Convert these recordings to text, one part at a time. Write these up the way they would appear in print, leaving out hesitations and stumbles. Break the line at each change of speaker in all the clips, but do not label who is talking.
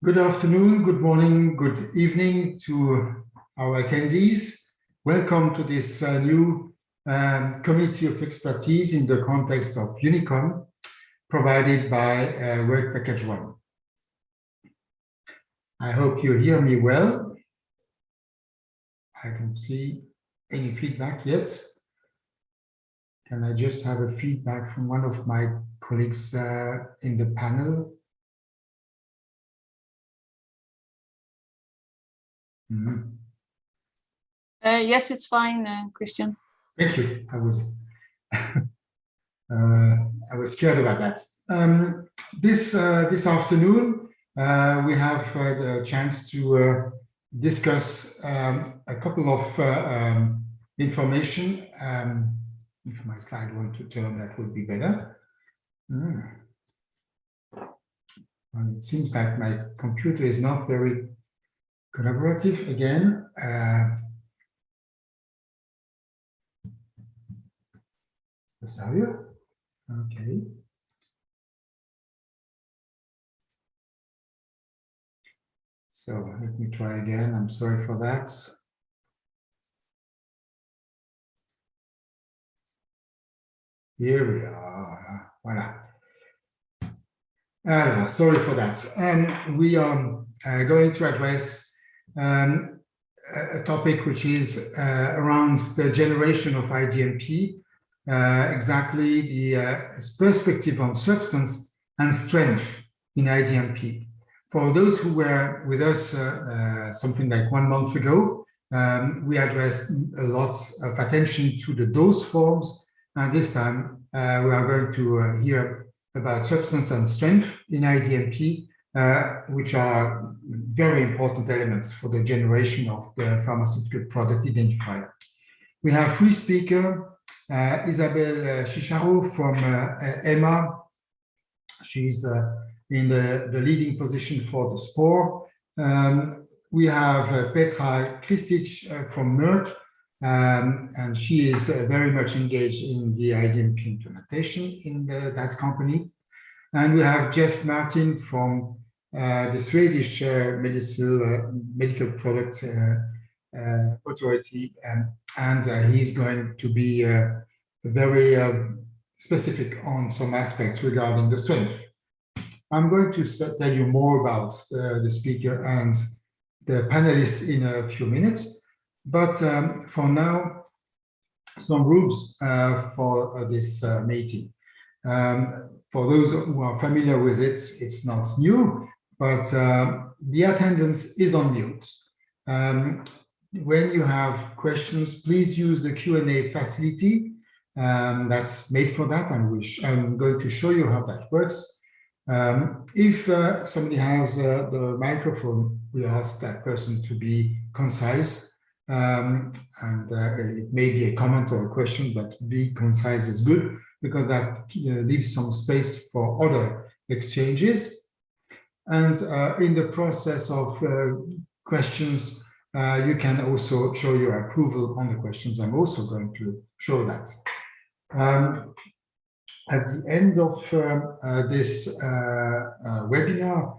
Good afternoon, good morning, good evening to our attendees. Welcome to this new committee of expertise in the context of UNICOM, provided by Work Package 1. I hope you hear me well. I don't see any feedback yet. Can I just have a feedback from one of my colleagues in the panel?
Yes, it's fine, Christian.
Thank you. I was scared about that. This afternoon, we have the chance to discuss a couple of information. If my slide want to turn, that would be better. Well, it seems like my computer is not very collaborative again. Okay. So let me try again. I'm sorry for that. Here we are. Voila. Sorry for that. We are going to address a topic which is around the generation of IDMP, exactly the perspective on substance and strength in IDMP. For those who were with us something like 1 month ago, we addressed a lot of attention to the dose forms, and this time we are going to hear about substance and strength in IDMP, which are very important elements for the generation of the pharmaceutical product identifier. We have 3 speakers. Isabel Chicharo from EMA. She's in the leading position for the spore. We have Petra Kristic from Merck, and she is very much engaged in the IDMP implementation in that company. And we have Jeff Martin from the Swedish medical product authority, and he's going to be very specific on some aspects regarding the strength. I'm going to tell you more about the speaker and the panelists in a few minutes, but for now, some rules for this meeting. For those who are familiar with it, it's not new, but the attendance is on mute. When you have questions, please use the Q&A facility that's made for that, and I'm going to show you how that works. If somebody has the microphone, we ask that person to be concise, and it may be a comment or a question, but be concise is good, because that leaves some space for other exchanges. And in the process of questions, you can also show your approval on the questions. I'm also going to show that. At the end of this webinar,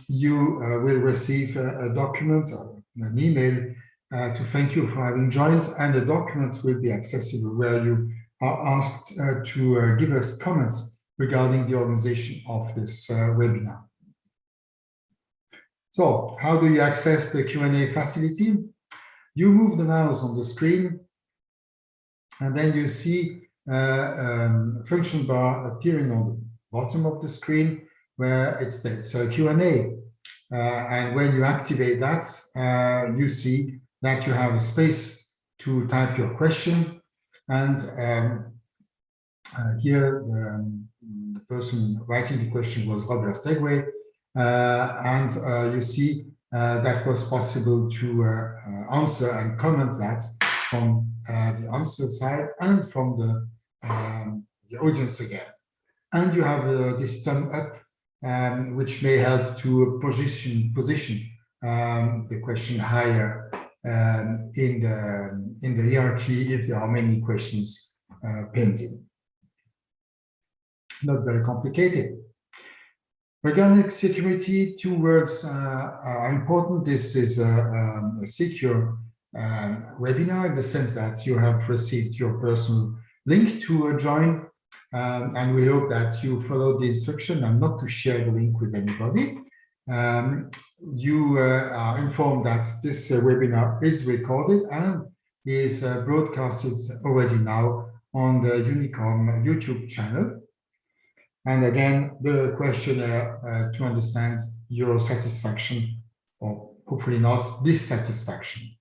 you will receive a document or an email to thank you for having joined, and the document will be accessible where you are asked to give us comments regarding the organization of this webinar. So, how do you access the Q&A facility? You move the mouse on the screen, and then you see a function bar appearing on the bottom of the screen where it states Q&A. And when you activate that, you see that you have a space to type your question. And here, the person writing the question was Robert Stegway. And you see that was possible to answer and comment that from the answer side and from the audience again. And you have this thumb up, which may help to position the question higher in the hierarchy if there are many questions pending. Not very complicated. Regarding security, two words are important. This is a secure webinar in the sense that you have received your personal link to join, and we hope that you follow the instruction and not to share the link with anybody. You are informed that this webinar is recorded and is broadcasted already now on the UNICOM YouTube channel. And again, the questionnaire to understand your satisfaction, or hopefully not dissatisfaction.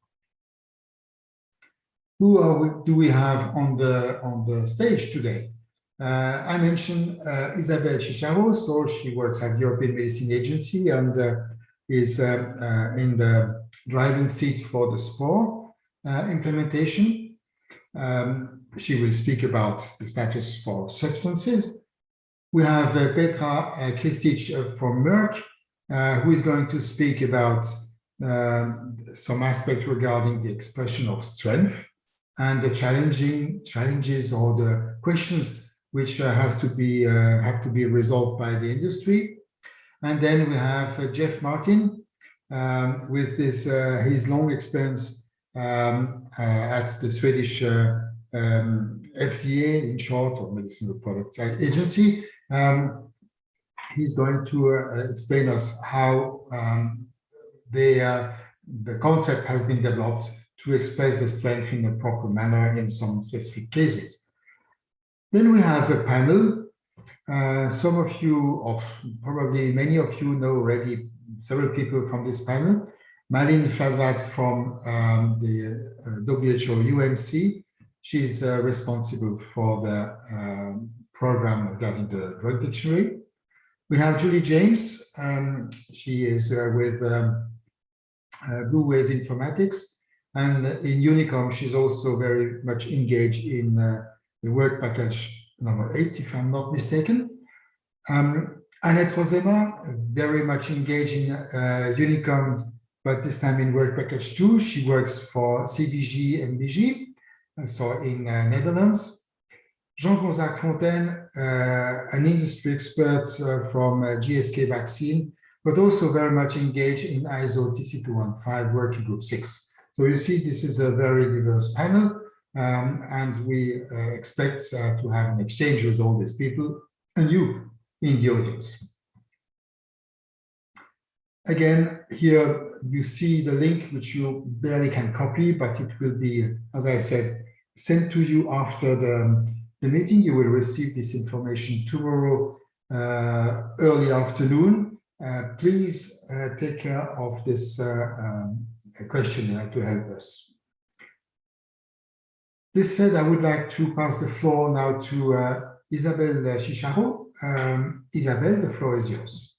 Who do we have on the stage today? I mentioned Isabel Chicharo, so she works at the European Medicine Agency and is in the driving seat for the SPOR implementation. She will speak about the status for substances. We have Petra Kristic from Merck, who is going to speak about some aspects regarding the expression of strength and the challenges or the questions which have to be resolved by the industry. And then we have Jeff Martin with his long experience at the Swedish FDA, in short, or Medicinal Product Agency. He's going to explain us how the concept has been developed to express the strength in a proper manner in some specific cases. Then we have a panel. Some of you, or probably many of you, know already several people from this panel. Malin Fladvad from the WHO-UMC. She's responsible for the program regarding the drug dictionary. We have Julie James. She is with Blue Wave Informatics. And in UNICOM, she's also very much engaged in the work package number 8, if I'm not mistaken. Annet Rozema, very much engaged in UNICOM, but this time in work package 2. She works for CBG-MED, so in Netherlands. Jean-Gonzague Fontaine, an industry expert from GSK Vaccine, but also very much engaged in ISO TC215 Working Group 6. So you see, this is a very diverse panel, and we expect to have an exchange with all these people and you in the audience. Again, here you see the link, which you barely can copy, but it will be, as I said, sent to you after the meeting. You will receive this information tomorrow early afternoon. Please take care of this questionnaire to help us. This said, I would like to pass the floor now to Isabel Chicharo. Isabel, the floor is yours.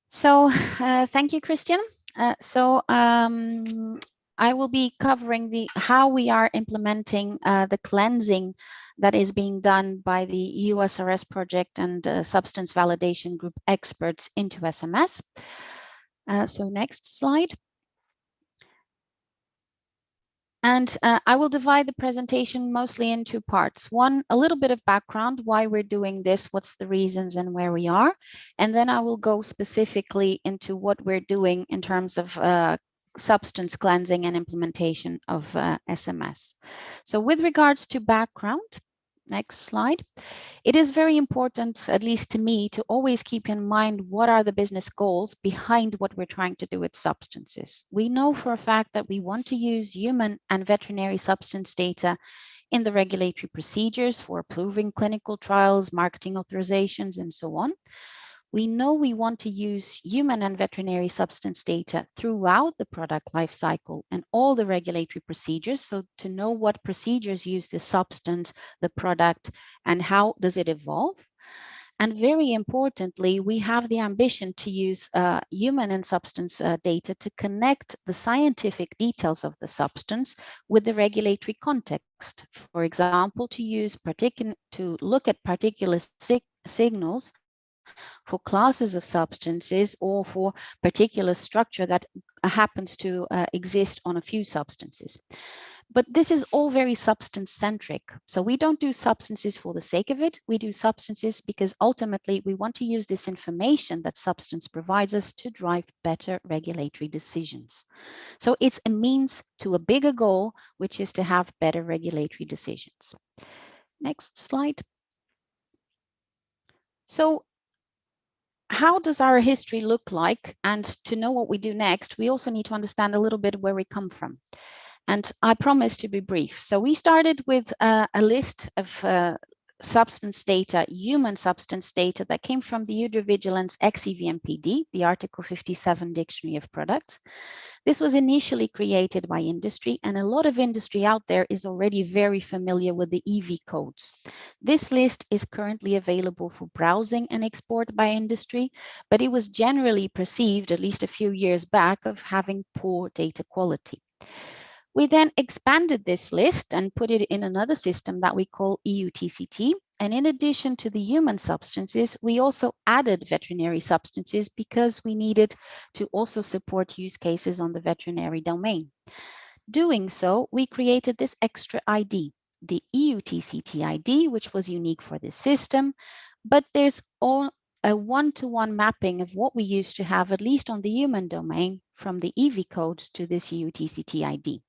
So thank you, Christian. I will be covering how we are implementing the cleansing that is being done by the USRS project and substance validation group experts into SMS. So next slide. And I will divide the presentation mostly in two parts. One, a little bit of background, why we're doing this, what's the reasons and where we are. And then I will go specifically into what we're doing in terms of substance cleansing and implementation of SMS. So with regards to background, next slide. It is very important, at least to me, to always keep in mind what are the business goals behind what we're trying to do with substances. We know for a fact that we want to use human and veterinary substance data in the regulatory procedures for approving clinical trials, marketing authorizations, and so on. We know we want to use human and veterinary substance data throughout the product life cycle and all the regulatory procedures. So to know what procedures use the substance, the product, and how does it evolve. And very importantly, we have the ambition to use human and substance data to connect the scientific details of the substance with the regulatory context. For example, to look at particular signals for classes of substances or for particular structure that happens to exist on a few substances. But this is all very substance centric. So we don't do substances for the sake of it. We do substances because ultimately we want to use this information that substance provides us to drive better regulatory decisions. So it's a means to a bigger goal, which is to have better regulatory decisions. Next slide. So how does our history look like? And to know what we do next, we also need to understand a little bit where we come from. And I promise to be brief. So we started with a list of substance data, human substance data that came from the Vigilance XEVMPD, the Article 57 Dictionary of Products. This was initially created by industry, and a lot of industry out there is already very familiar with the EV codes. This list is currently available for browsing and export by industry, but it was generally perceived, at least a few years back, of having poor data quality. We then expanded this list and put it in another system that we call EU-TCT. And in addition to the human substances, we also added veterinary substances because we needed to also support use cases on the veterinary domain. Doing so, we created this extra ID, the EU-TCT ID, which was unique for this system, but there's a one-to-one mapping of what we used to have, at least on the human domain, from the EV codes to this EU-TCT ID.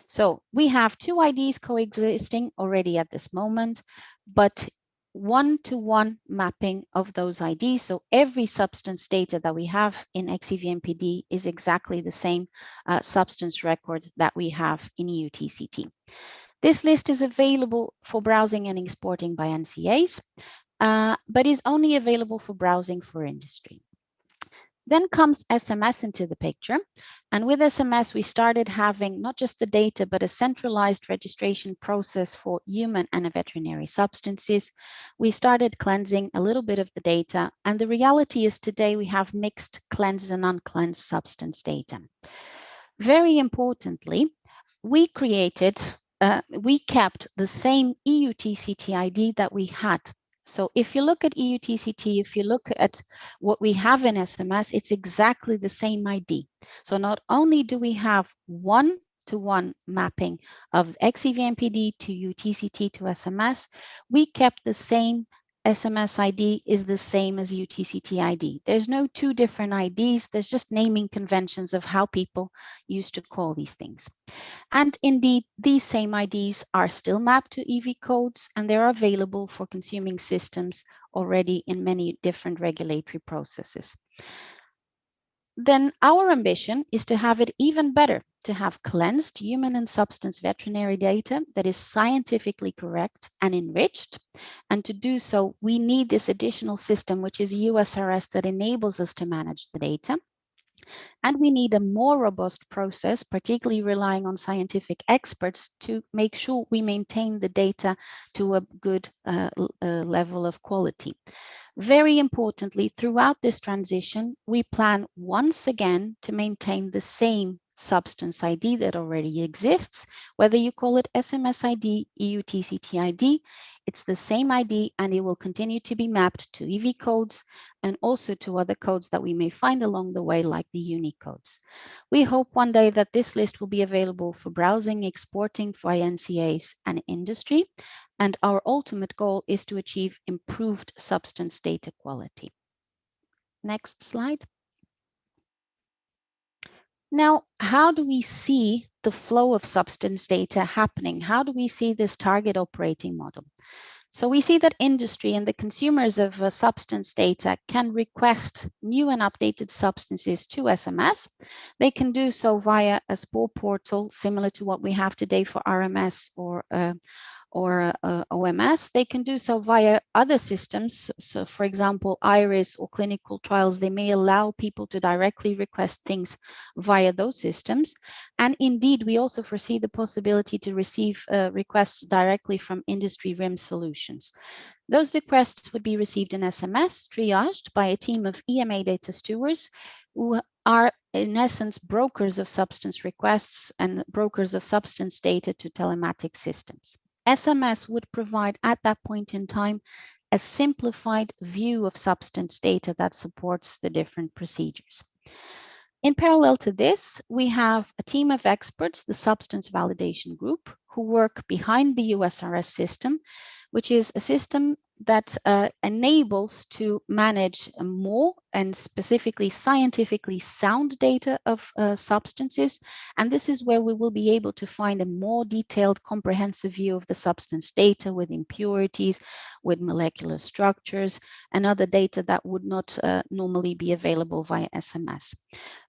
So we have two IDs coexisting already at this moment, but one-to-one mapping of those IDs. So every substance data that we have in XEVMPD is exactly the same substance record that we have in EU-TCT. This list is available for browsing and exporting by NCAs, but is only available for browsing for industry. Then comes SMS into the picture. And with SMS, we started having not just the data, but a centralized registration process for human and veterinary substances. We started cleansing a little bit of the data. And the reality is today we have mixed cleansed and uncleansed substance data. Very importantly, we kept the same EU-TCT ID that we had. So if you look at EU-TCT, if you look at what we have in SMS, it's exactly the same ID. So not only do we have one-to-one mapping of XEVMPD to EU-TCT to SMS, we kept the same SMS ID is the same as UTCT ID. There's no two different IDs. There's just naming conventions of how people used to call these things. And indeed, these same IDs are still mapped to EV codes, and they're available for consuming systems already in many different regulatory processes. Then our ambition is to have it even better, to have cleansed human and substance veterinary data that is scientifically correct and enriched. And to do so, we need this additional system, which is USRS, that enables us to manage the data. And we need a more robust process, particularly relying on scientific experts, to make sure we maintain the data to a good level of quality. Very importantly, throughout this transition, we plan once again to maintain the same substance ID that already exists, whether you call it SMS ID, EU-TCT ID, it's the same ID, and it will continue to be mapped to EV codes and also to other codes that we may find along the way, like the UNICODs. We hope one day that this list will be available for browsing, exporting via NCAs and industry, and our ultimate goal is to achieve improved substance data quality. Next slide. Now, how do we see the flow of substance data happening? How do we see this target operating model? So we see that industry and the consumers of substance data can request new and updated substances to SMS. They can do so via a SPOR portal, similar to what we have today for RMS or OMS. They can do so via other systems. So for example, IRIS or clinical trials, they may allow people to directly request things via those systems. And indeed, we also foresee the possibility to receive requests directly from industry RIM solutions. Those requests would be received in SMS, triaged by a team of EMA data stewards who are in essence brokers of substance requests and brokers of substance data to telematics systems. SMS would provide at that point in time a simplified view of substance data that supports the different procedures. In parallel to this, we have a team of experts, the Substance Validation Group, who work behind the USRS system, which is a system that enables to manage more and specifically scientifically sound data of substances. And this is where we will be able to find a more detailed, comprehensive view of the substance data with impurities, with molecular structures, and other data that would not normally be available via SMS.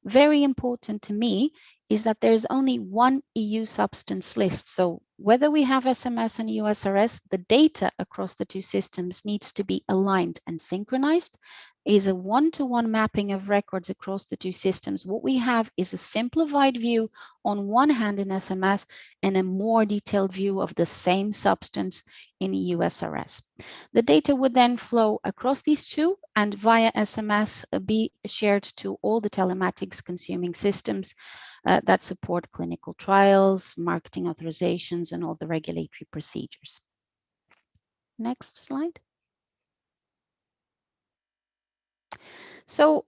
Very important to me is that there's only one EU substance list. So whether we have SMS and USRS, the data across the two systems needs to be aligned and synchronized. Is a one-to-one mapping of records across the two systems. What we have is a simplified view on one hand in SMS and a more detailed view of the same substance in USRS. The data would then flow across these two and via SMS be shared to all the telematics consuming systems that support clinical trials, marketing authorizations, and all the regulatory procedures. Next slide. So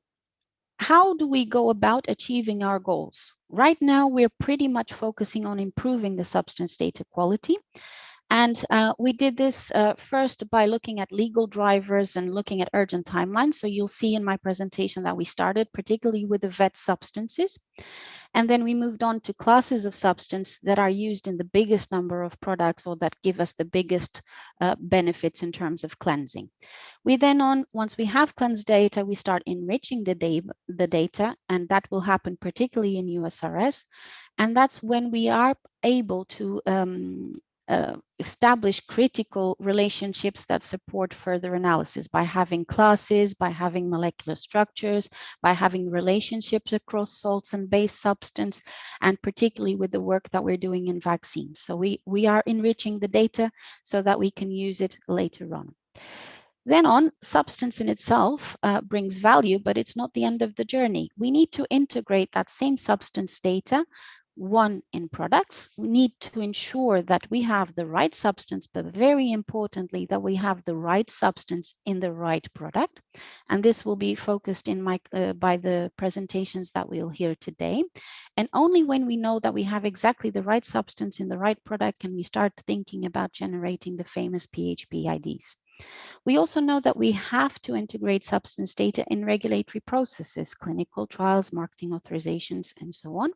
how do we go about achieving our goals? Right now, we're pretty much focusing on improving the substance data quality. And we did this first by looking at legal drivers and looking at urgent timelines. So you'll see in my presentation that we started particularly with the vet substances. And then we moved on to classes of substance that are used in the biggest number of products or that give us the biggest benefits in terms of cleansing. We then once we have cleansed data, we start enriching the data, and that will happen particularly in USRS. And that's when we are able to establish critical relationships that support further analysis by having classes, by having molecular structures, by having relationships across salts and base substance, and particularly with the work that we're doing in vaccines. So we are enriching the data so that we can use it later on. Then substance in itself brings value, but it's not the end of the journey. We need to integrate that same substance data in products. We need to ensure that we have the right substance, but very importantly, that we have the right substance in the right product. And this will be focused in by the presentations that we'll hear today. And only when we know that we have exactly the right substance in the right product can we start thinking about generating the famous PHP IDs. We also know that we have to integrate substance data in regulatory processes, clinical trials, marketing authorizations, and so on.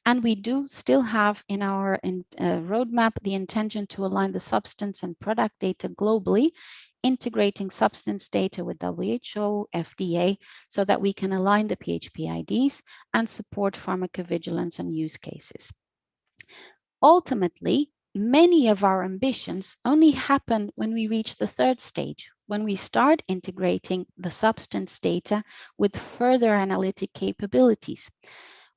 And we do still have in our roadmap the intention to align the substance and product data globally, integrating substance data with WHO, FDA, so that we can align the PHP IDs and support pharmacovigilance and use cases. Ultimately, many of our ambitions only happen when we reach the third stage, when we start integrating the substance data with further analytic capabilities.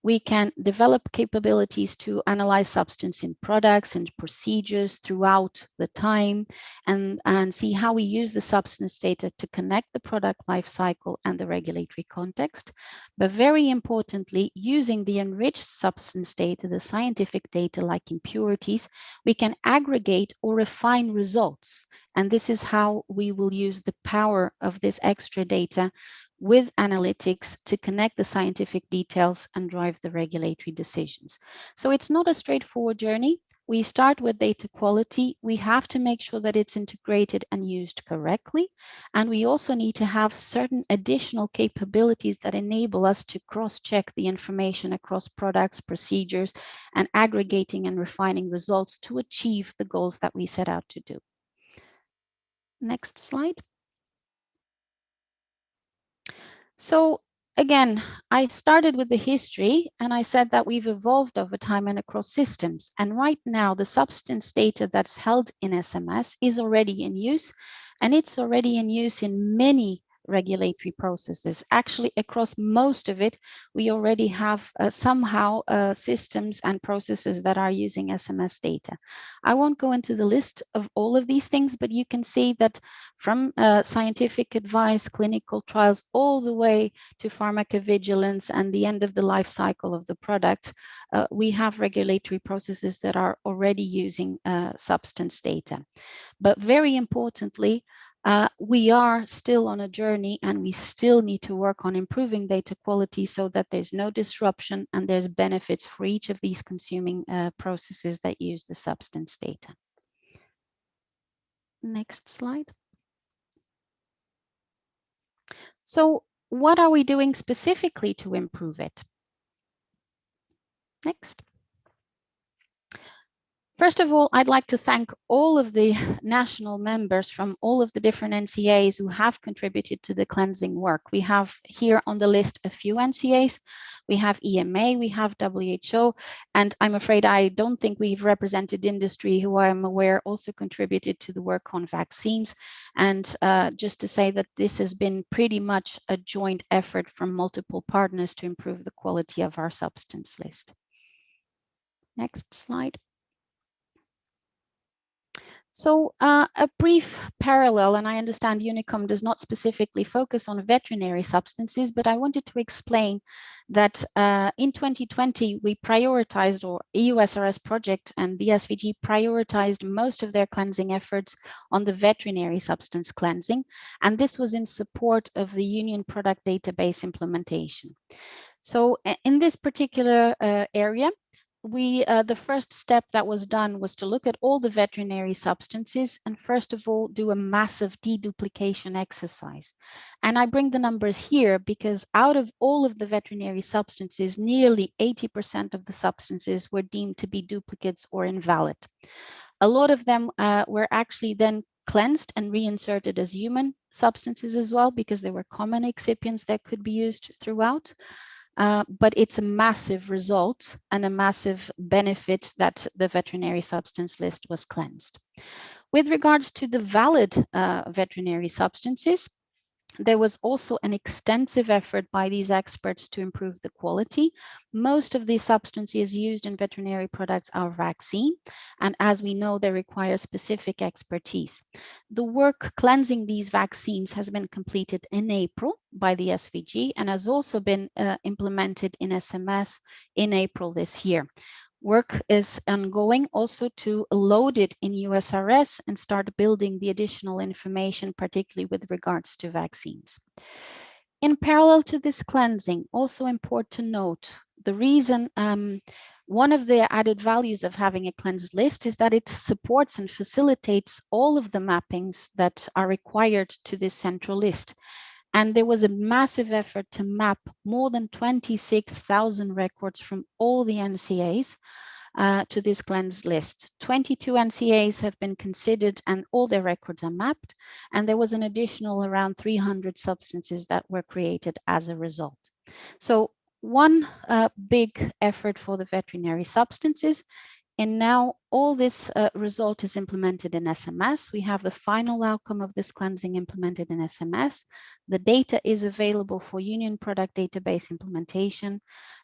We can develop capabilities to analyze substance in products and procedures throughout the time and see how we use the substance data to connect the product life cycle and the regulatory context. But very importantly, using the enriched substance data, the scientific data like impurities, we can aggregate or refine results. And this is how we will use the power of this extra data with analytics to connect the scientific details and drive the regulatory decisions. So it's not a straightforward journey. We start with data quality. We have to make sure that it's integrated and used correctly. And we also need to have certain additional capabilities that enable us to cross-check the information across products, procedures, and aggregating and refining results to achieve the goals that we set out to do. Next slide. So again, I started with the history and I said that we've evolved over time and across systems. And right now, the substance data that's held in SMS is already in use, and it's already in use in many regulatory processes. Actually, across most of it, we already have somehow systems and processes that are using SMS data. I won't go into the list of all of these things, but you can see that from scientific advice, clinical trials, all the way to pharmacovigilance and the end of the life cycle of the product, we have regulatory processes that are already using substance data. But very importantly, We are still on a journey, and we still need to work on improving data quality so that there's no disruption and there's benefits for each of these consuming processes that use the substance data. Next slide. So what are we doing specifically to improve it? Next. First of all, I'd like to thank all of the national members from all of the different NCAs who have contributed to the cleansing work. We have here on the list a few NCAs. We have EMA, we have WHO, and I'm afraid I don't think we've represented industry, who I'm aware also contributed to the work on vaccines. And just to say that this has been pretty much a joint effort from multiple partners to improve the quality of our substance list. Next slide. So a brief parallel, and I understand UNICOM does not specifically focus on veterinary substances, but I wanted to explain that in 2020, we prioritized, or EU SRS project and the SVG prioritized most of their cleansing efforts on the veterinary substance cleansing, and this was in support of the Union Product Database implementation. So in this particular area, the first step that was done was to look at all the veterinary substances and first of all do a massive deduplication exercise. And I bring the numbers here because out of all of the veterinary substances, nearly 80% of the substances were deemed to be duplicates or invalid. A lot of them were actually then cleansed and reinserted as human substances as well, because they were common excipients that could be used throughout. But it's a massive result and a massive benefit that the veterinary substance list was cleansed. With regards to the valid veterinary substances, there was also an extensive effort by these experts to improve the quality. Most of the substances used in veterinary products are vaccine, and as we know, they require specific expertise. The work cleansing these vaccines has been completed in April by the SVG and has also been implemented in SMS in April this year. Work is ongoing also to load it in USRS and start building the additional information, particularly with regards to vaccines. In parallel to this cleansing, also important to note, the reason one of the added values of having a cleansed list is that it supports and facilitates all of the mappings that are required to this central list. And there was a massive effort to map more than 26,000 records from all the NCAs to this cleansed list. 22 NCAs have been considered and all their records are mapped. And there was an additional around 300 substances that were created as a result. So one big effort for the veterinary substances. And now all this result is implemented in SMS. We have the final outcome of this cleansing implemented in SMS. The data is available for Union Product Database implementation.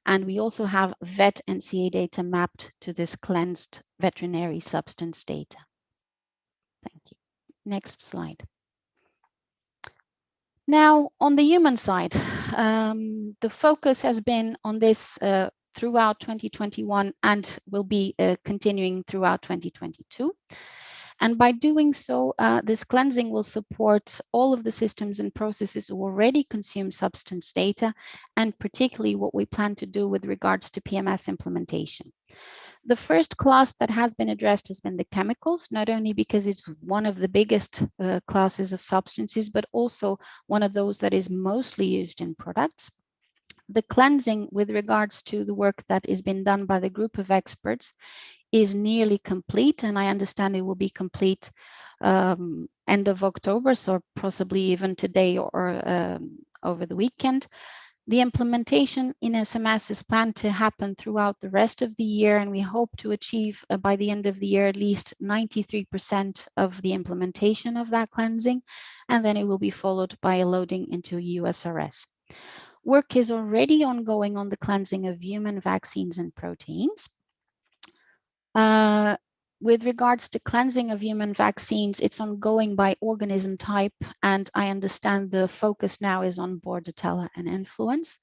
And we also have vet NCA data mapped to this cleansed veterinary substance data. Thank you. Next slide. Now, on the human side, the focus has been on this throughout 2021 and will be continuing throughout 2022. And by doing so, this cleansing will support all of the systems and processes who already consume substance data, and particularly what we plan to do with regards to PMS implementation. The first class that has been addressed has been the chemicals, not only because it's one of the biggest classes of substances, but also one of those that is mostly used in products. The cleansing with regards to the work that is being done by the group of experts is nearly complete, and I understand it will be complete end of October, so possibly even today or over the weekend. The implementation in SMS is planned to happen throughout the rest of the year, and we hope to achieve by the end of the year at least 93% of the implementation of that cleansing, and then it will be followed by a loading into USRS. Work is already ongoing on the cleansing of human vaccines and proteins. With regards to cleansing of human vaccines, it's ongoing by organism type, and I understand the focus now is on Bordetella and influenza.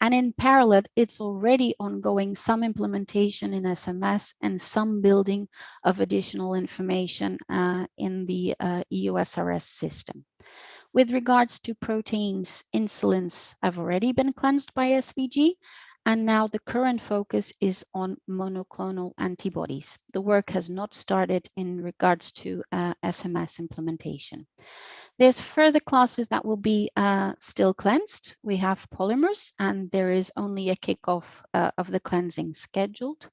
And in parallel, it's already ongoing some implementation in SMS and some building of additional information in the EU-SRS system. With regards to proteins, insulins have already been cleansed by SVG, and now the current focus is on monoclonal antibodies. The work has not started in regards to SMS implementation. There's further classes that will be still cleansed. We have polymers, and there is only a kickoff of the cleansing scheduled.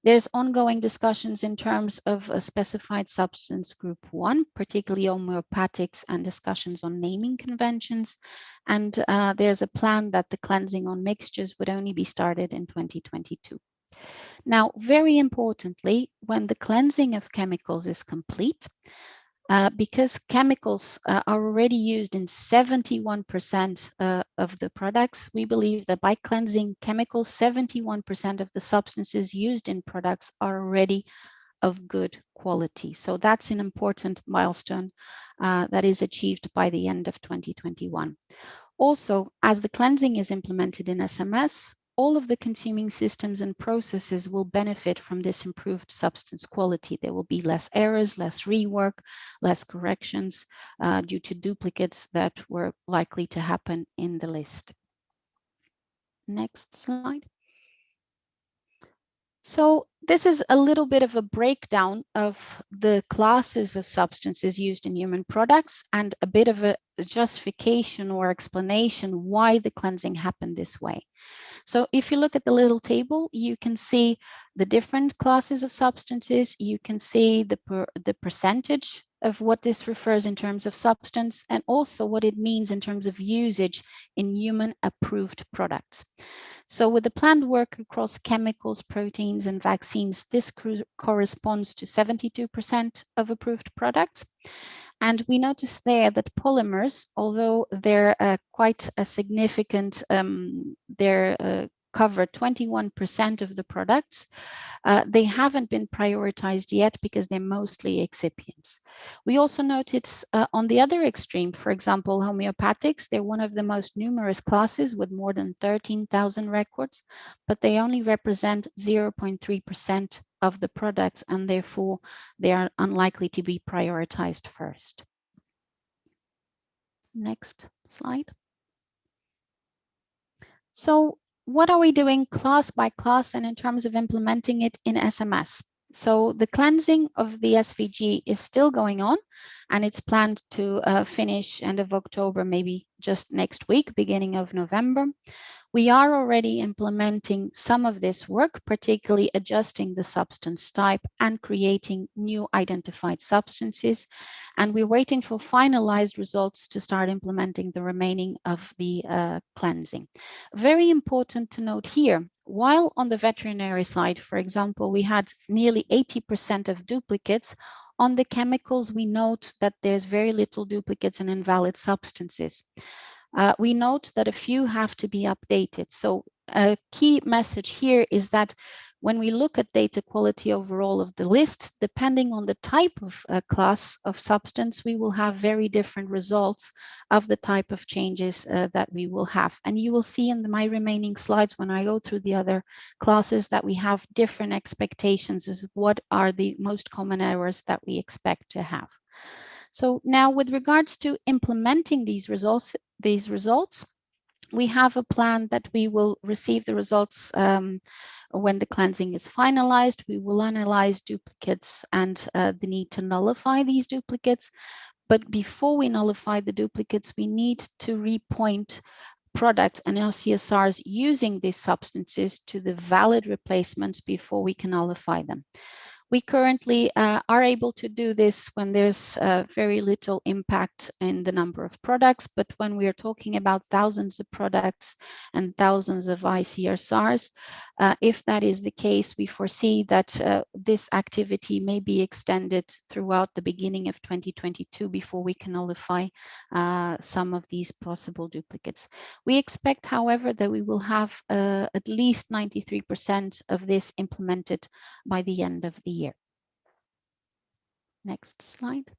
There's ongoing discussions in terms of a specified substance group 1, particularly homeopathics, and discussions on naming conventions. And there's a plan that the cleansing on mixtures would only be started in 2022. Now, very importantly, when the cleansing of chemicals is complete, because chemicals are already used in 71% of the products, we believe that by cleansing chemicals, 71% of the substances used in products are already of good quality. So that's an important milestone that is achieved by the end of 2021. Also, as the cleansing is implemented in SMS, all of the consuming systems and processes will benefit from this improved substance quality. There will be less errors, less rework, less corrections due to duplicates that were likely to happen in the list. Next slide. So this is a little bit of a breakdown of the classes of substances used in human products and a bit of a justification or explanation why the cleansing happened this way. So if you look at the little table, you can see the different classes of substances. You can see the percentage of what this refers in terms of substance, and also what it means in terms of usage in human approved products. So with the planned work across chemicals, proteins, and vaccines, this corresponds to 72% of approved products. And we notice there that polymers, although they're quite a significant, they're cover 21% of the products, they haven't been prioritized yet because they're mostly excipients. We also notice on the other extreme, for example, homeopathics, they're one of the most numerous classes with more than 13,000 records, but they only represent 0.3% of the products, and therefore they are unlikely to be prioritized first. Next slide. So what are we doing class by class and in terms of implementing it in SMS? So the cleansing of the SVG is still going on, and it's planned to finish end of October, maybe just next week, beginning of November. We are already implementing some of this work, particularly adjusting the substance type and creating new identified substances. And we're waiting for finalized results to start implementing the remaining of the cleansing. Very important to note here, while on the veterinary side, for example, we had nearly 80% of duplicates, on the chemicals, we note that there's very little duplicates and invalid substances. We note that a few have to be updated. So a key message here is that when we look at data quality overall of the list, depending on the type of class of substance, we will have very different results of the type of changes that we will have. And you will see in my remaining slides when I go through the other classes that we have different expectations as what are the most common errors that we expect to have. So now with regards to implementing these results, we have a plan that we will receive the results when the cleansing is finalized. We will analyze duplicates and the need to nullify these duplicates. But before we nullify the duplicates, we need to repoint products and LCSRs using these substances to the valid replacements before we can nullify them. We currently are able to do this when there's very little impact in the number of products, but when we are talking about thousands of products and thousands of ICSRs, if that is the case, we foresee that this activity may be extended throughout the beginning of 2022 before we can nullify some of these possible duplicates. We expect, however, that we will have at least 93% of this implemented by the end of the year. Next slide.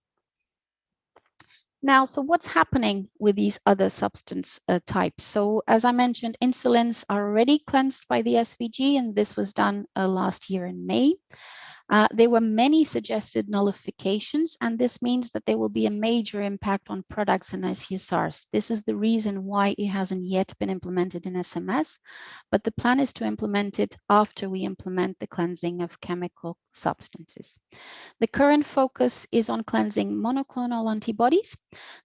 Now, so what's happening with these other substance types? So as I mentioned, insulins are already cleansed by the SVG, and this was done last year in May. There were many suggested nullifications, and this means that there will be a major impact on products and ICSRs. This is the reason why it hasn't yet been implemented in SMS, but the plan is to implement it after we implement the cleansing of chemical substances. The current focus is on cleansing monoclonal antibodies.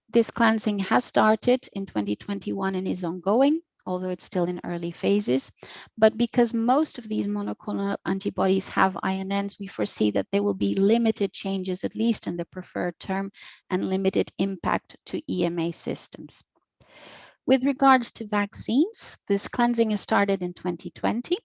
This cleansing has started in 2021 and is ongoing, although it's still in early phases. But because most of these monoclonal antibodies have INNs, we foresee that there will be limited changes, at least in the preferred term, and limited impact to EMA systems. With regards to vaccines, this cleansing has started in 2020.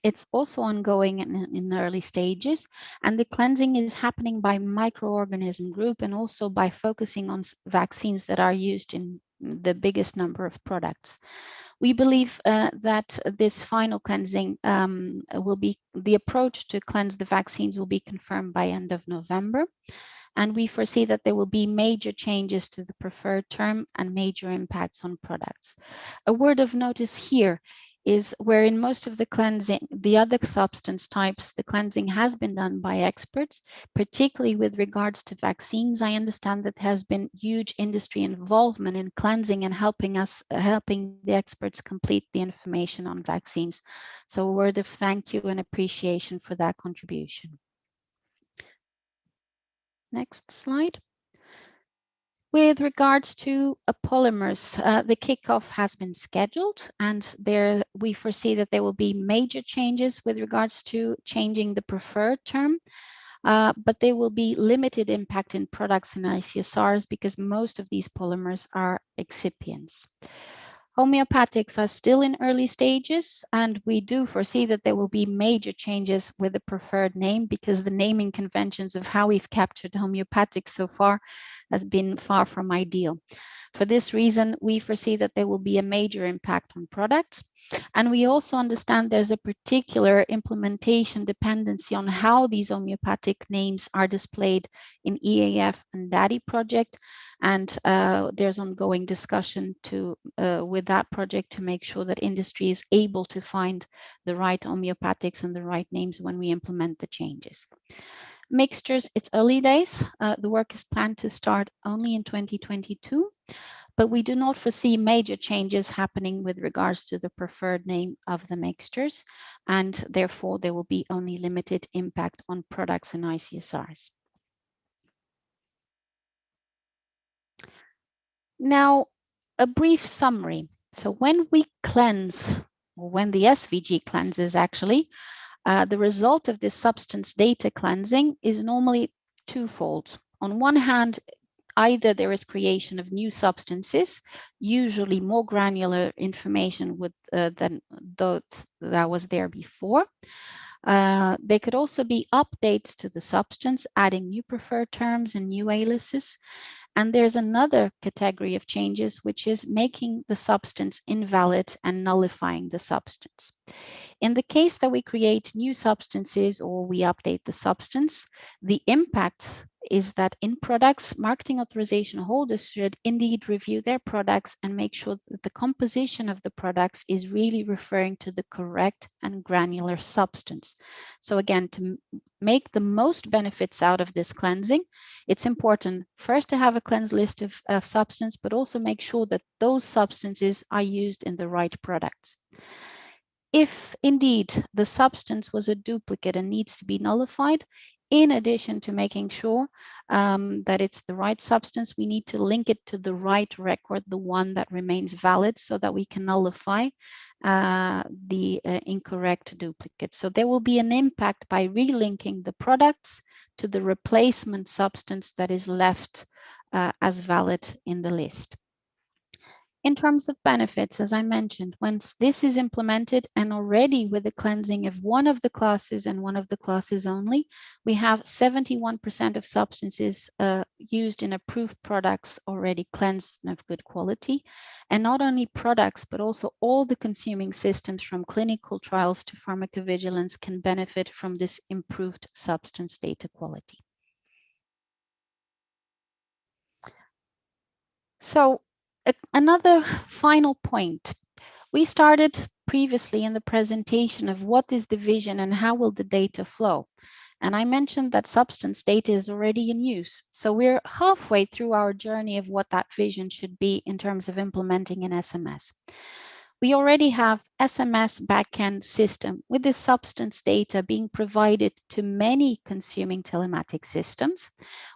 It's also ongoing in early stages, and the cleansing is happening by microorganism group and also by focusing on vaccines that are used in the biggest number of products. We believe that this final cleansing will be, the approach to cleanse the vaccines will be confirmed by end of November. And we foresee that there will be major changes to the preferred term and major impacts on products. A word of notice here is where in most of the cleansing, the other substance types, the cleansing has been done by experts, particularly with regards to vaccines. I understand that there has been huge industry involvement in cleansing and helping the experts complete the information on vaccines. So a word of thank you and appreciation for that contribution. Next slide. With regards to polymers, the kickoff has been scheduled, and there we foresee that there will be major changes with regards to changing the preferred term, but there will be limited impact in products and ICSRs because most of these polymers are excipients. Homeopathics are still in early stages, and we do foresee that there will be major changes with the preferred name because the naming conventions of how we've captured homeopathics so far has been far from ideal. For this reason, we foresee that there will be a major impact on products. And we also understand there's a particular implementation dependency on how these homeopathic names are displayed in EAF and DADI project. And there's ongoing discussion with that project to make sure that industry is able to find the right homeopathics and the right names when we implement the changes. Mixtures, it's early days. The work is planned to start only in 2022, but we do not foresee major changes happening with regards to the preferred name of the mixtures, and therefore there will be only limited impact on products and ICSRs. Now, a brief summary. So when we cleanse, or when the SVG cleanses actually, the result of this substance data cleansing is normally twofold. On one hand, either there is creation of new substances, usually more granular information than that was there before. There could also be updates to the substance, adding new preferred terms and new aliases. And there's another category of changes, which is making the substance invalid and nullifying the substance. In the case that we create new substances or we update the substance, the impact is that in products, marketing authorization holders should indeed review their products and make sure that the composition of the products is really referring to the correct and granular substance. So again, to make the most benefits out of this cleansing, it's important first to have a cleansed list of substance, but also make sure that those substances are used in the right products. If indeed the substance was a duplicate and needs to be nullified, in addition to making sure that it's the right substance, we need to link it to the right record, the one that remains valid, so that we can nullify the incorrect duplicate. So there will be an impact by relinking the products to the replacement substance that is left as valid in the list. In terms of benefits, as I mentioned, once this is implemented and already with the cleansing of one of the classes and one of the classes only, we have 71% of substances used in approved products already cleansed and of good quality. And not only products, but also all the consuming systems from clinical trials to pharmacovigilance can benefit from this improved substance data quality. So another final point. We started previously in the presentation of what is the vision and how will the data flow. And I mentioned that substance data is already in use. So we're halfway through our journey of what that vision should be in terms of implementing an SMS. We already have SMS backend system with the substance data being provided to many consuming telematics systems.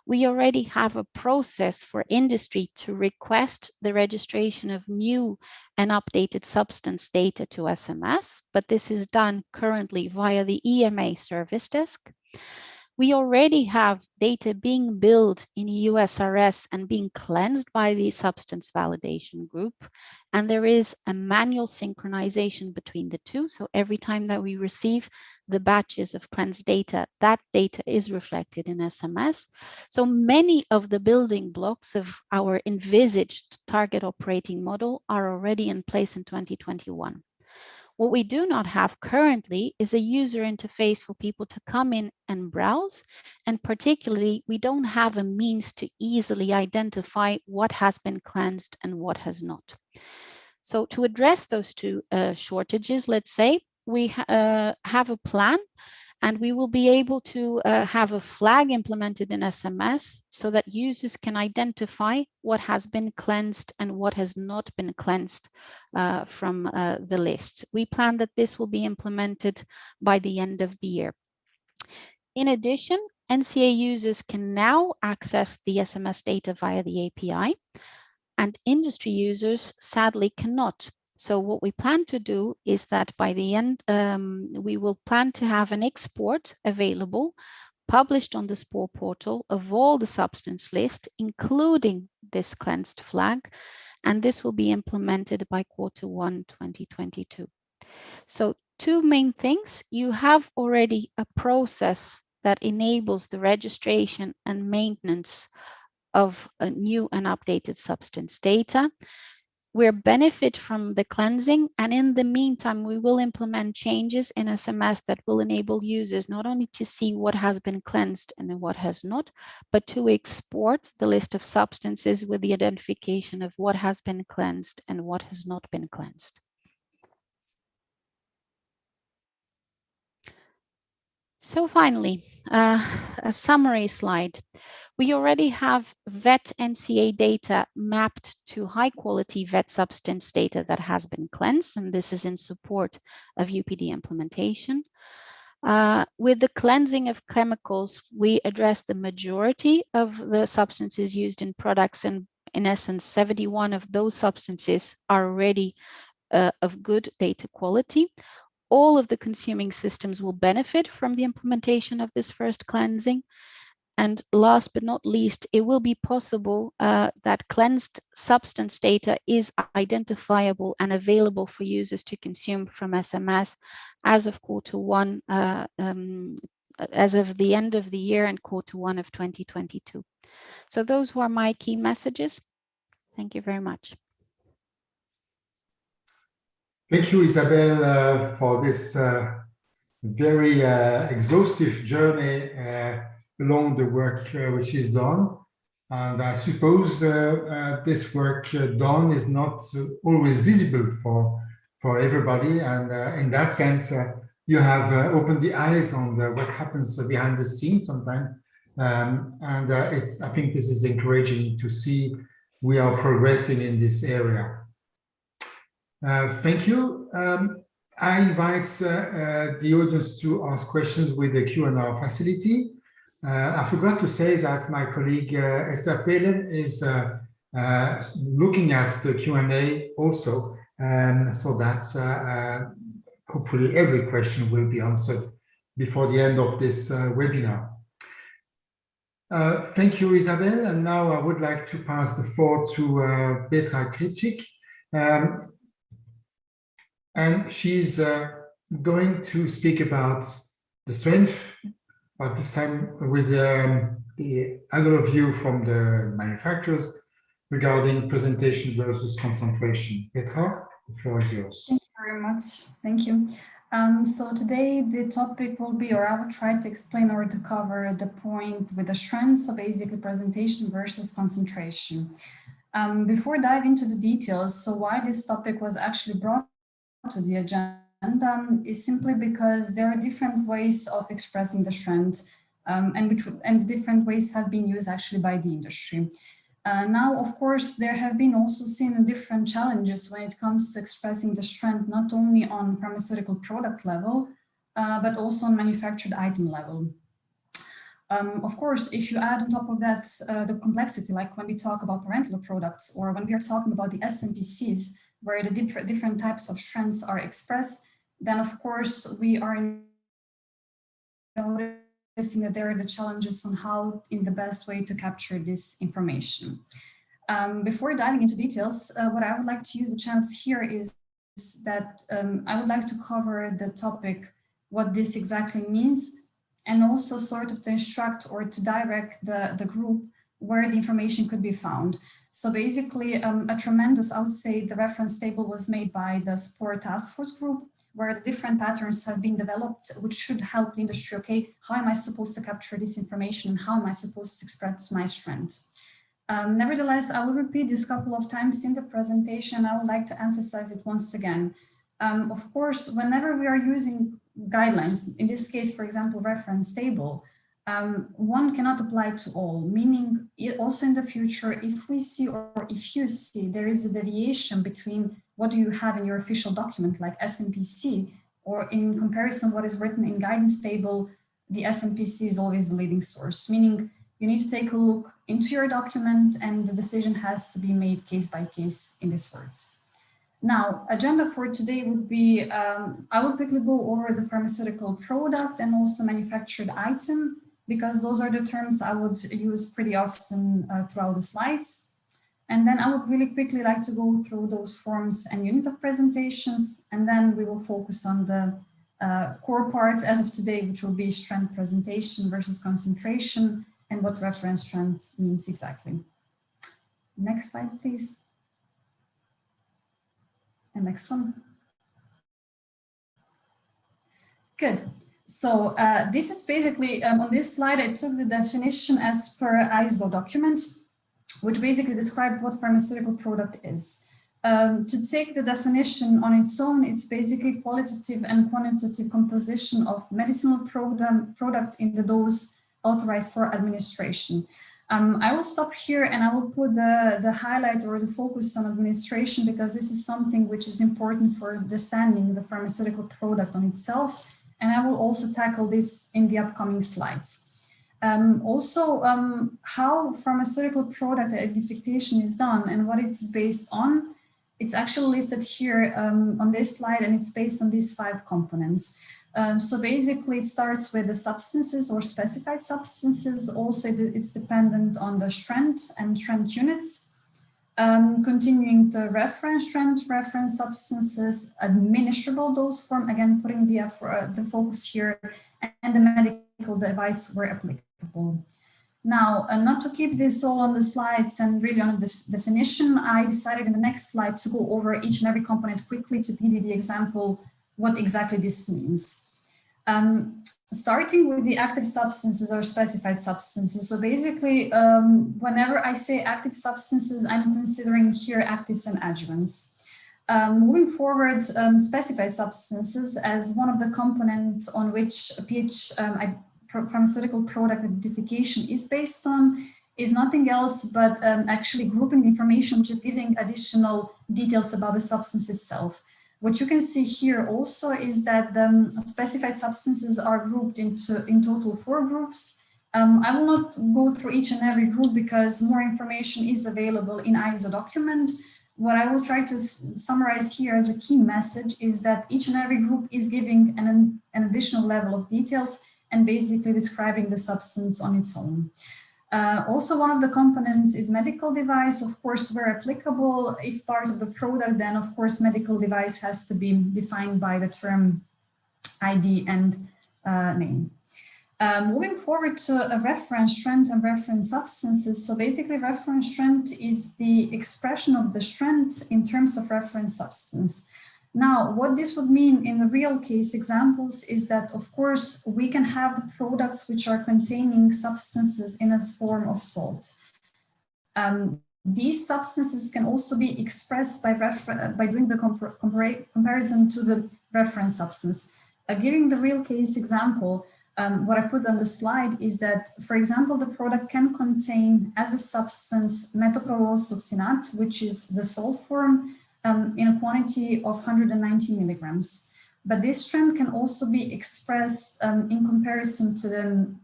We already have a process for industry to request the registration of new and updated substance data to SMS, but this is done currently via the EMA service desk. We already have data being built in USRS and being cleansed by the substance validation group. And there is a manual synchronization between the two. So every time that we receive the batches of cleansed data, that data is reflected in SMS. So many of the building blocks of our envisaged target operating model are already in place in 2021. What we do not have currently is a user interface for people to come in and browse. And particularly, we don't have a means to easily identify what has been cleansed and what has not. So to address those two shortages, let's say, we have a plan, and we will be able to have a flag implemented in SMS so that users can identify what has been cleansed and what has not been cleansed from the list. We plan that this will be implemented by the end of the year. In addition, NCA users can now access the SMS data via the API, and industry users sadly cannot. So what we plan to do is that by the end, we will plan to have an export available, published on the SPOR portal of all the substance list, including this cleansed flag, and this will be implemented by Q1 2022. So two main things. You have already a process that enables the registration and maintenance of a new and updated substance data. We'll benefit from the cleansing, and in the meantime, we will implement changes in SMS that will enable users not only to see what has been cleansed and what has not, but to export the list of substances with the identification of what has been cleansed and what has not been cleansed. So finally, a summary slide. We already have vet NCA data mapped to high quality vet substance data that has been cleansed, and this is in support of UPD implementation. With the cleansing of chemicals, we address the majority of the substances used in products, and in essence, 71 of those substances are already of good data quality. All of the consuming systems will benefit from the implementation of this first cleansing. And last but not least, it will be possible that cleansed substance data is identifiable and available for users to consume from SMS as of Q1, as of the end of the year and Q1 of 2022. So those were my key messages. Thank you very much.
Thank you, Isabel, for this very exhaustive journey along the work which is done. And I suppose this work done is not always visible for everybody. And in that sense, you have opened the eyes on what happens behind the scenes sometimes. I think this is encouraging to see we are progressing in this area. Thank you. I invite the audience to ask questions with the Q&A facility. I forgot to say that my colleague Esther Pelin is looking at the Q&A also, so that hopefully every question will be answered before the end of this webinar. Thank you, Isabel. And now I would like to pass the floor to Petra Kristic. And she's going to speak about the strength, but this time with the angle of view from the manufacturers regarding presentation versus concentration. Petra, the floor is yours.
Thank you very much. Thank you. So today the topic will be, or I will try to explain or to cover the point with the strengths of basically presentation versus concentration. Before diving into the details, so why this topic was actually brought to the agenda is simply because there are different ways of expressing the strength, and different ways have been used actually by the industry. Now, of course, there have been also seen different challenges when it comes to expressing the strength, not only on pharmaceutical product level, but also on manufactured item level. Of course, if you add on top of that the complexity, like when we talk about parental products or when we are talking about the SMPCs, where the different types of strengths are expressed, then of course we are noticing that there are the challenges on how in the best way to capture this information. Before diving into details, what I would like to use the chance here is that I would like to cover the topic, what this exactly means, and also sort of to instruct or to direct the group where the information could be found. So basically, a tremendous, I would say, the reference table was made by the Sport Task Force group, where the different patterns have been developed, which should help the industry, okay, how am I supposed to capture this information and how am I supposed to express my strength? Nevertheless, I will repeat this a couple of times in the presentation. I would like to emphasize it once again. Of course, whenever we are using guidelines, in this case, for example, reference table, one cannot apply to all, meaning also in the future, if we see or if you see there is a deviation between what you have in your official document like SMPC or in comparison what is written in guidance table, the SMPC is always the leading source, meaning you need to take a look into your document and the decision has to be made case by case in these words. Now, agenda for today would be, I will quickly go over the pharmaceutical product and also manufactured item, because those are the terms I would use pretty often throughout the slides. And then I would really quickly like to go through those forms and unit of presentations, and then we will focus on the core part as of today, which will be strength presentation versus concentration and what reference strength means exactly. Next slide, please. And next one. Good. So this is basically, on this slide, I took the definition as per ISO document, which basically describes what pharmaceutical product is. To take the definition on its own, it's basically qualitative and quantitative composition of medicinal product in the dose authorized for administration. I will stop here and I will put the highlight or the focus on administration, because this is something which is important for understanding the pharmaceutical product on itself. And I will also tackle this in the upcoming slides. How pharmaceutical product identification is done and what it's based on, it's actually listed here on this slide, and it's based on these 5 components. So basically it starts with the substances or specified substances. Also, it's dependent on the strength and strength units. Continuing the reference strength, reference substances, administrable dose form, again, putting the focus here, and the medical device where applicable. Now, not to keep this all on the slides and really on the definition, I decided in the next slide to go over each and every component quickly to give you the example what exactly this means. Starting with the active substances or specified substances. So basically, whenever I say active substances, I'm considering here actives and adjuvants. Moving forward, specified substances as one of the components on which pharmaceutical product identification is based on is nothing else but actually grouping the information, which is giving additional details about the substance itself. What you can see here also is that the specified substances are grouped in total 4 groups. I will not go through each and every group because more information is available in ISO document. What I will try to summarize here as a key message is that each and every group is giving an additional level of details and basically describing the substance on its own. Also, one of the components is medical device. Of course, where applicable, if part of the product, then of course medical device has to be defined by the term ID and name. Moving forward to a reference strength and reference substances. So basically reference strength is the expression of the strength in terms of reference substance. Now, what this would mean in the real case examples is that, of course, we can have the products which are containing substances in a form of salt. these substances can also be expressed by doing the comparison to the reference substance. Giving the real case example, what I put on the slide is that, for example, the product can contain as a substance metoprolol succinate, which is the salt form, in a quantity of 190 milligrams. But this strength can also be expressed in comparison to the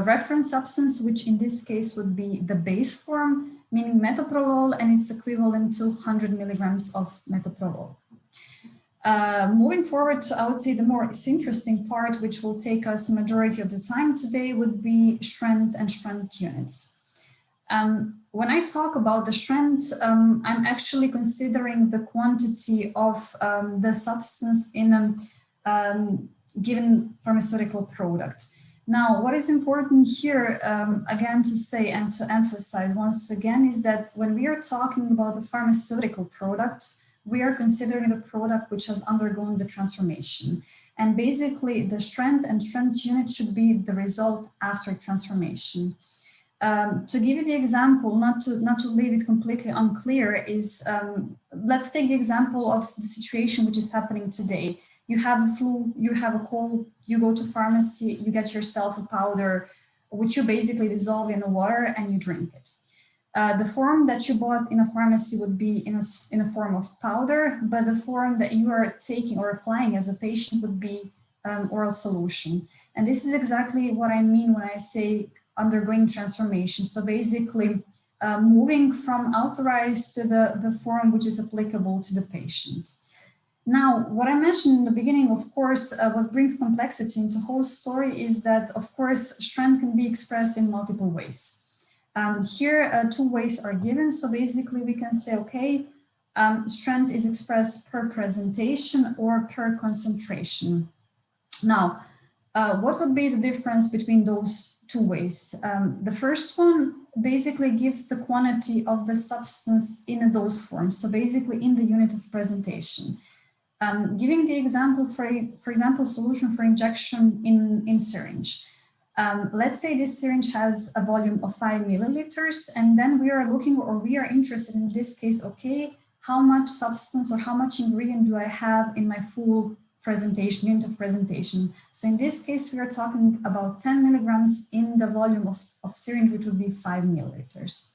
reference substance, which in this case would be the base form, meaning metoprolol, and it's equivalent to 100 milligrams of metoprolol. Moving forward to, I would say, the more interesting part, which will take us the majority of the time today, would be strength and strength units. When I talk about the strength, I'm actually considering the quantity of the substance in a given pharmaceutical product. Now, what is important here, again, to say and to emphasize once again, is that when we are talking about the pharmaceutical product, we are considering the product which has undergone the transformation. And basically, the strength and strength unit should be the result after transformation. To give you the example, not to leave it completely unclear, is let's take the example of the situation which is happening today. You have a flu, you have a cold, you go to pharmacy, you get yourself a powder, which you basically dissolve in the water and you drink it. The form that you bought in a pharmacy would be in a form of powder, but the form that you are taking or applying as a patient would be oral solution. And this is exactly what I mean when I say undergoing transformation. So basically moving from authorized to the form which is applicable to the patient. Now, what I mentioned in the beginning, of course, what brings complexity into the whole story is that, of course, strength can be expressed in multiple ways. Here, two ways are given. So basically we can say, okay, strength is expressed per presentation or per concentration. Now, what would be the difference between those two ways? The first one basically gives the quantity of the substance in a dose form. So basically in the unit of presentation. Giving the example, for example, solution for injection in syringe. Let's say this syringe has a volume of 5 milliliters, and then we are looking, or we are interested in this case, okay, how much substance or how much ingredient do I have in my full presentation, unit of presentation? So in this case, we are talking about 10 milligrams in the volume of syringe, which would be 5 milliliters.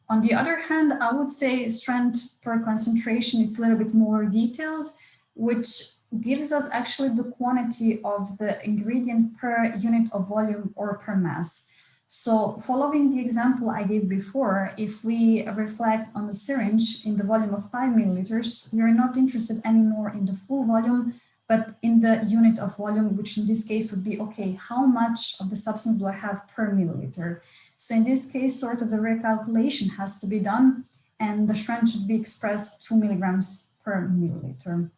On the other hand, I would say strength per concentration, it's a little bit more detailed, which gives us actually the quantity of the ingredient per unit of volume or per mass. So following the example I gave before, if we reflect on the syringe in the volume of 5 milliliters, we are not interested anymore in the full volume, but in the unit of volume, which in this case would be, okay, how much of the substance do I have per milliliter? So in this case, sort of the recalculation has to be done, and the strength should be expressed 2 milligrams per milliliter.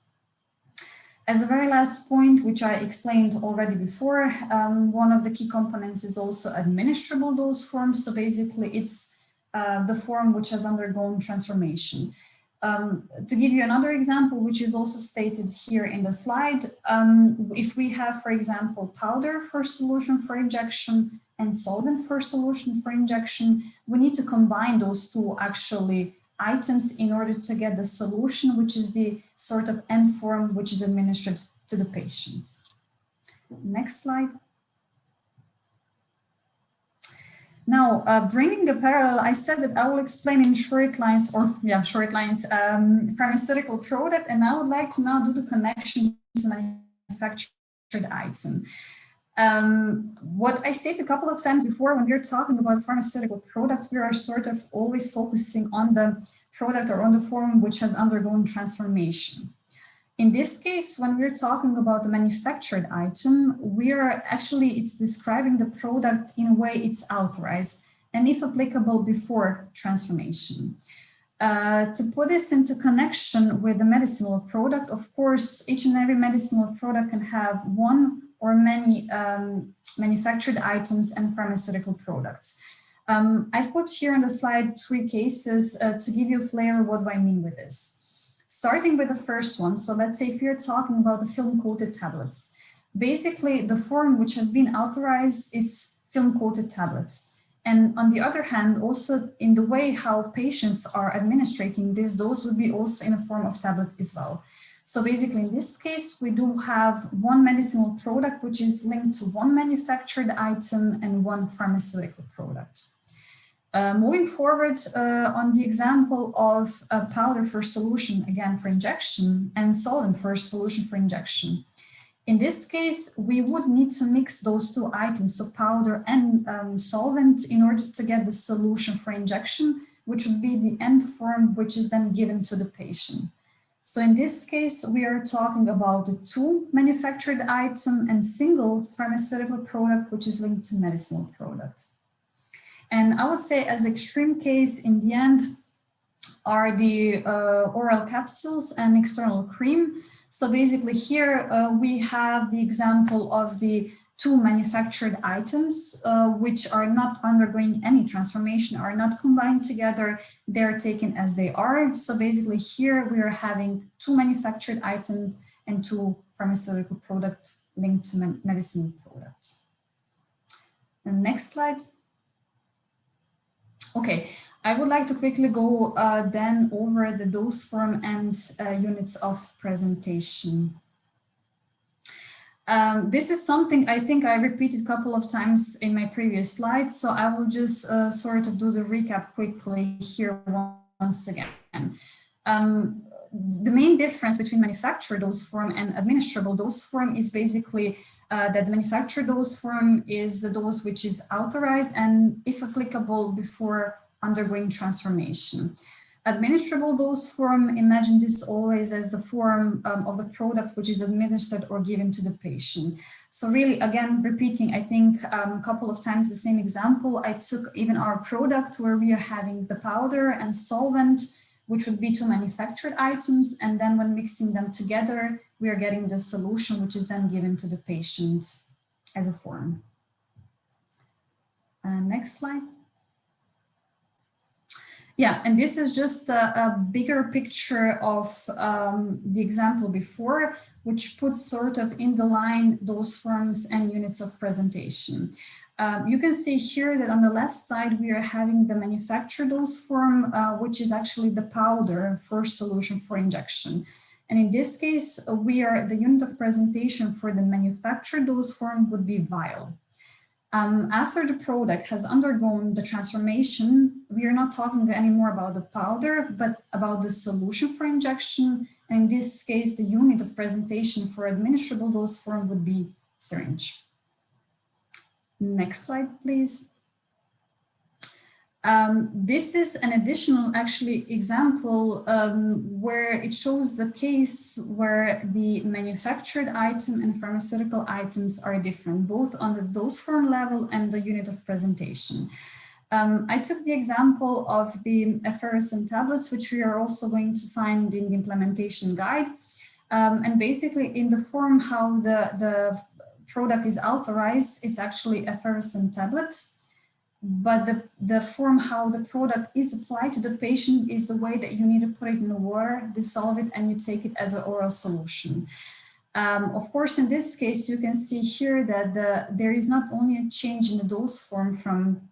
As a very last point, which I explained already before, one of the key components is also administrable dose form. So basically it's the form which has undergone transformation. To give you another example, which is also stated here in the slide, if we have, for example, powder for solution for injection and solvent for solution for injection, we need to combine those two actually items in order to get the solution, which is the sort of end form which is administered to the patient. Next slide. Now, bringing a parallel, I said that I will explain in short lines, pharmaceutical product, and I would like to now do the connection to manufactured item. What I stated a couple of times before, when we're talking about pharmaceutical product, we are sort of always focusing on the product or on the form which has undergone transformation. In this case, when we're talking about the manufactured item, we are actually, it's describing the product in a way it's authorized and if applicable before transformation. To put this into connection with the medicinal product, of course, each and every medicinal product can have one or many manufactured items and pharmaceutical products. I put here on the slide 3 cases to give you a flavor what do I mean with this. Starting with the first one, so let's say if you're talking about the film-coated tablets, basically the form which has been authorized is film-coated tablets. And on the other hand, also in the way how patients are administering this dose would be also in a form of tablet as well. So basically in this case, we do have one medicinal product, which is linked to one manufactured item and one pharmaceutical product. Moving forward on the example of a powder for solution, again for injection, and solvent for solution for injection. In this case, we would need to mix those two items, so powder and solvent, in order to get the solution for injection, which would be the end form, which is then given to the patient. So in this case, we are talking about the two manufactured item and single pharmaceutical product, which is linked to medicinal product. And I would say as extreme case in the end are the oral capsules and external cream. So basically here we have the example of the two manufactured items, which are not undergoing any transformation, are not combined together, they're taken as they are. So basically here we are having two manufactured items and two pharmaceutical products linked to medicinal product. And next slide. Okay, I would like to quickly go then over the dose form and units of presentation. This is something I think I repeated a couple of times in my previous slides, so I will just sort of do the recap quickly here once again. The main difference between manufactured dose form and administrable dose form is basically that the manufactured dose form is the dose which is authorized and, if applicable, before undergoing transformation. Administrable dose form, imagine this always as the form of the product which is administered or given to the patient. So really, again, repeating, I think a couple of times the same example, I took even our product where we are having the powder and solvent, which would be two manufactured items. And then when mixing them together, we are getting the solution, which is then given to the patient as a form. Next slide. Yeah, and this is just a bigger picture of the example before, which puts sort of in the line dose forms and units of presentation. You can see here that on the left side, we are having the manufactured dose form, which is actually the powder for solution for injection. And in this case, the unit of presentation for the manufactured dose form would be vial. After the product has undergone the transformation, we are not talking anymore about the powder, but about the solution for injection. And in this case, the unit of presentation for administrable dose form would be syringe. Next slide, please. This is an additional example where it shows the case where the manufactured item and pharmaceutical items are different, both on the dose form level and the unit of presentation. I took the example of the effervescent tablets, which we are also going to find in the implementation guide. And basically in the form how the product is authorized, it's actually effervescent tablet. But the form how the product is applied to the patient is the way that you need to put it in the water, dissolve it, and you take it as an oral solution. Of course, in this case, you can see here that there is not only a change in the dose form from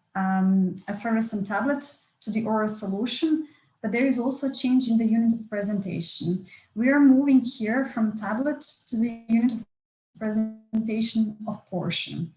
effervescent tablet to the oral solution, but there is also a change in the unit of presentation. We are moving here from tablet to the unit of presentation of portion.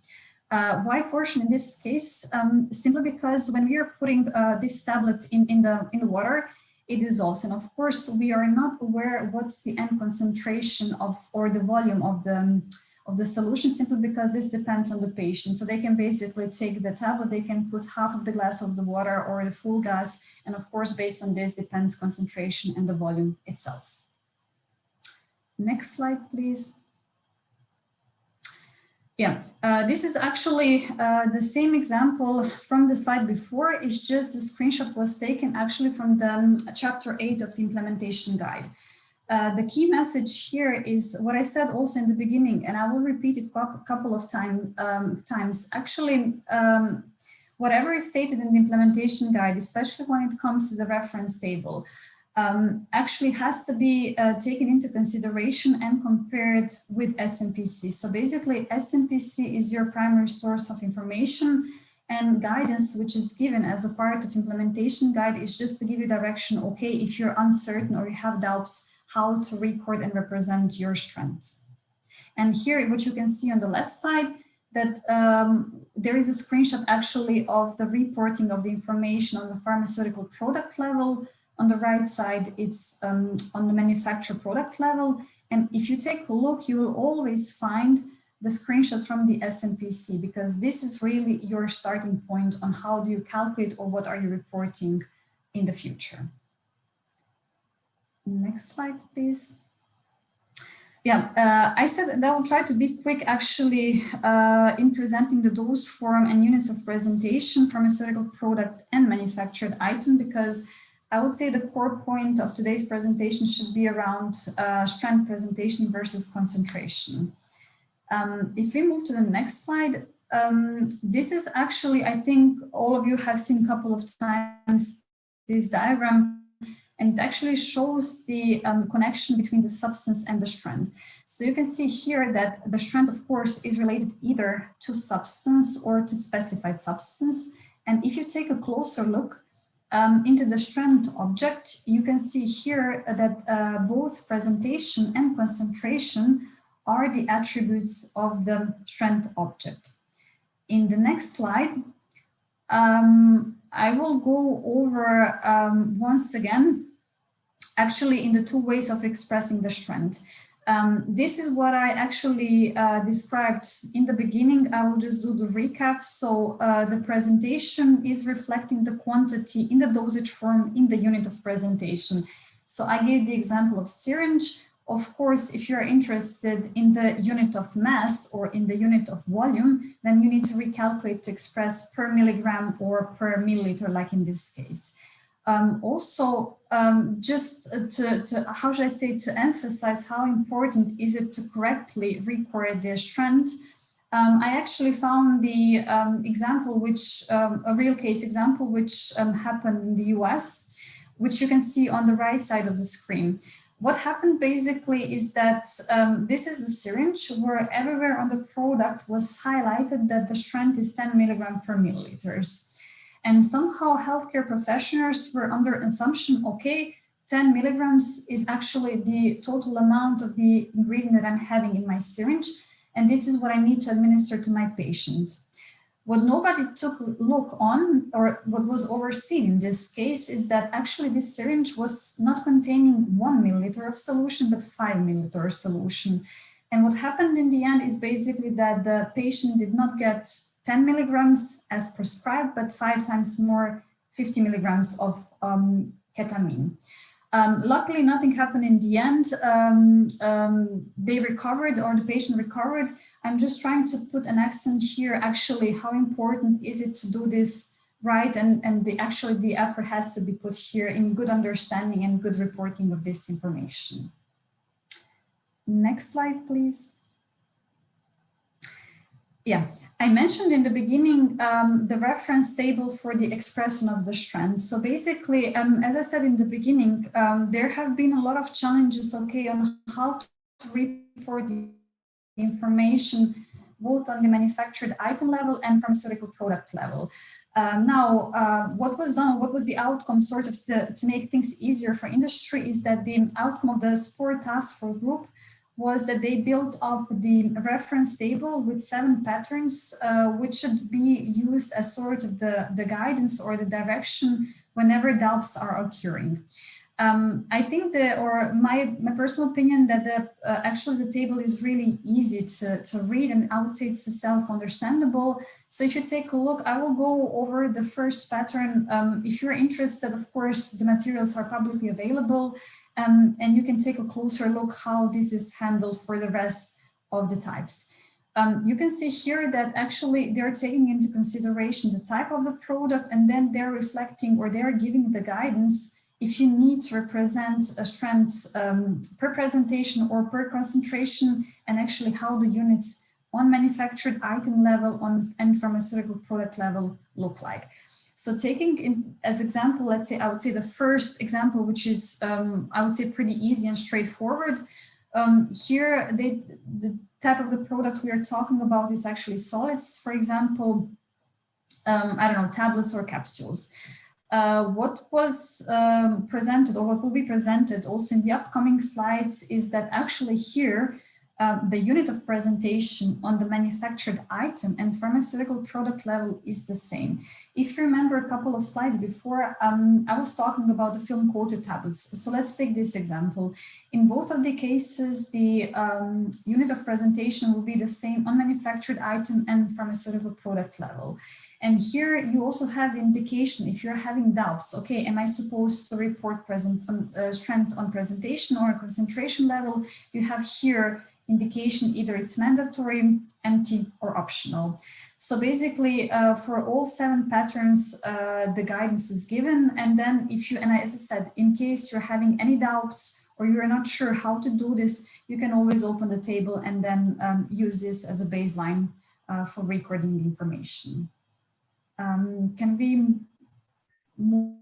Why portion in this case? Simply because when we are putting this tablet in the water, it dissolves. And of course, we are not aware what's the end concentration or the volume of the solution, simply because this depends on the patient. So they can basically take the tablet, they can put half of the glass of the water or the full glass. And of course, based on this depends concentration and the volume itself. Next slide, please. Yeah, this is actually the same example from the slide before. It's just the screenshot was taken actually from the chapter 8 of the implementation guide. The key message here is what I said also in the beginning, and I will repeat it a couple of times. Actually, whatever is stated in the implementation guide, especially when it comes to the reference table, actually has to be taken into consideration and compared with SMPC. So basically, SMPC is your primary source of information, And guidance, which is given as a part of implementation guide, is just to give you direction, okay, if you're uncertain or you have doubts, how to record and represent your strand. And here, what you can see on the left side, that there is a screenshot actually of the reporting of the information on the pharmaceutical product level. On the right side, it's on the manufacturer product level. And if you take a look, you will always find the screenshots from the SMPC, because this is really your starting point on how do you calculate or what are you reporting in the future. Next slide, please. Yeah, I said that I will try to be quick actually in presenting the dose form and units of presentation, pharmaceutical product and manufactured item, because I would say the core point of today's presentation should be around strand presentation versus concentration. If we move to the next slide, this is actually, I think all of you have seen a couple of times this diagram, and it actually shows the connection between the substance and the strand. So you can see here that the strand, of course, is related either to substance or to specified substance. And if you take a closer look into the strand object, you can see here that both presentation and concentration are the attributes of the strand object. In the next slide, I will go over once again, actually in the two ways of expressing the strand. This is what I actually described in the beginning. I will just do the recap. So the presentation is reflecting the quantity in the dosage form in the unit of presentation. So I gave the example of syringe. Of course, if you're interested in the unit of mass or in the unit of volume, then you need to recalculate to express per milligram or per milliliter, like in this case. Also, just to how should I say, to emphasize how important is it to correctly record the strand, I actually found the example, which a real case example, which happened in the US, which you can see on the right side of the screen. What happened basically is that this is the syringe where everywhere on the product was highlighted that the strand is 10 milligram per milliliters. And somehow healthcare professionals were under assumption, okay, 10 milligrams is actually the total amount of the ingredient that I'm having in my syringe. And this is what I need to administer to my patient. What nobody took a look on, or what was overseen in this case, is that actually this syringe was not containing 1 milliliter of solution, but 5 milliliter of solution. And what happened in the end is basically that the patient did not get 10 milligrams as prescribed, but 5 times more, 50 milligrams of ketamine. Luckily, nothing happened in the end. They recovered, or the patient recovered. I'm just trying to put an accent here, actually, how important is it to do this right? And actually the effort has to be put here in good understanding and good reporting of this information. Next slide, please. Yeah, I mentioned in the beginning the reference table for the expression of the strands. So basically, as I said in the beginning, there have been a lot of challenges, okay, on how to report the information, both on the manufactured item level and pharmaceutical product level. What was done, what was the outcome sort of to make things easier for industry is that the outcome of the SPOR task force group was that they built up the reference table with 7 patterns, which should be used as sort of the guidance or the direction whenever doubts are occurring. I think my personal opinion that actually the table is really easy to read, and I would say it's self-understandable. So if you take a look, I will go over the first pattern. If you're interested, of course, the materials are publicly available. And you can take a closer look how this is handled for the rest of the types. You can see here that actually they're taking into consideration the type of the product, and then they're reflecting or they're giving the guidance if you need to represent a strand per presentation or per concentration, and actually how the units on manufactured item level and pharmaceutical product level look like. So taking in, as example, let's say, I would say the first example, which is, I would say pretty easy and straightforward. Here, the type of the product we are talking about is actually solids. For example, I don't know, tablets or capsules. What was presented, or what will be presented also in the upcoming slides, is that actually here, the unit of presentation on the manufactured item and pharmaceutical product level is the same. If you remember a couple of slides before, I was talking about the film coated tablets. So let's take this example. In both of the cases, the unit of presentation will be the same on manufactured item and pharmaceutical product level. And here you also have the indication if you're having doubts, okay, am I supposed to report strength on presentation or concentration level? You have here indication either it's mandatory, empty, or optional. So basically for all 7 patterns, the guidance is given. And then if you, and as I said, in case you're having any doubts or you're not sure how to do this, you can always open the table and then use this as a baseline for recording the information. Can we move?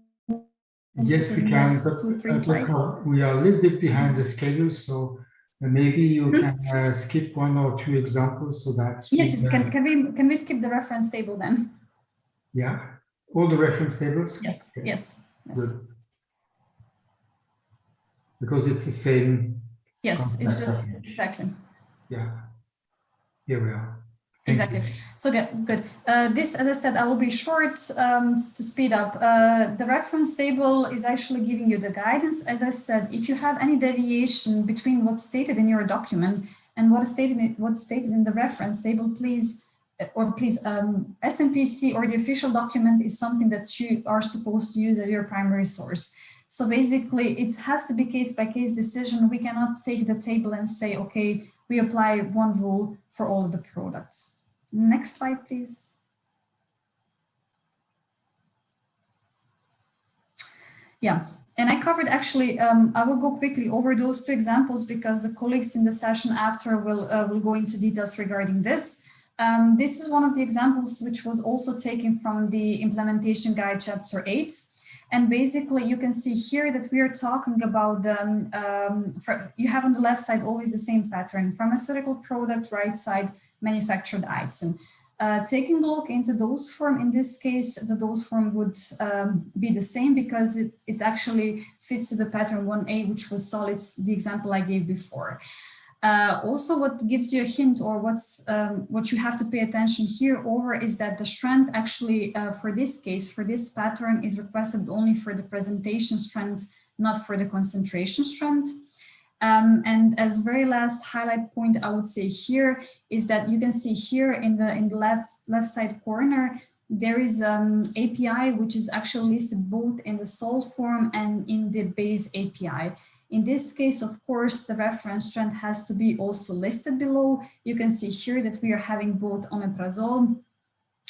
Yes, we can, but we are a little bit behind the schedule, so maybe you can skip 1 or 2 examples so that.
Yes, can we skip the reference table then?
Yeah, all the reference tables?
Yes,
okay.
yes.
Good. Because it's the same.
Yes, it's just, exactly.
Yeah, here we are.
Exactly. So good. This, as I said, I will be short to speed up. The reference table is actually giving you the guidance. As I said, if you have any deviation between what's stated in your document and what's stated in the reference table, please, SMPC or the official document is something that you are supposed to use as your primary source. So basically, it has to be case-by-case decision. We cannot take the table and say, okay, we apply one rule for all of the products. Next slide, please. Yeah, and I covered actually, I will go quickly over those 2 examples because the colleagues in the session after will go into details regarding this. This is one of the examples which was also taken from the implementation guide chapter 8. And basically you can see here that we are talking about the, you have on the left side always the same pattern, pharmaceutical product, right side, manufactured item. Taking a look into dose form, in this case, the dose form would be the same because it actually fits to the pattern 1A, which was solids, the example I gave before. Also, what gives you a hint or what you have to pay attention here over is that the strength actually for this case, for this pattern is requested only for the presentation strength, not for the concentration strength. And as very last highlight point, I would say here is that you can see here in the left side corner, there is API, which is actually listed both in the salt form and in the base API. In this case, of course, the reference strength has to be also listed below. You can see here that we are having both omeprazole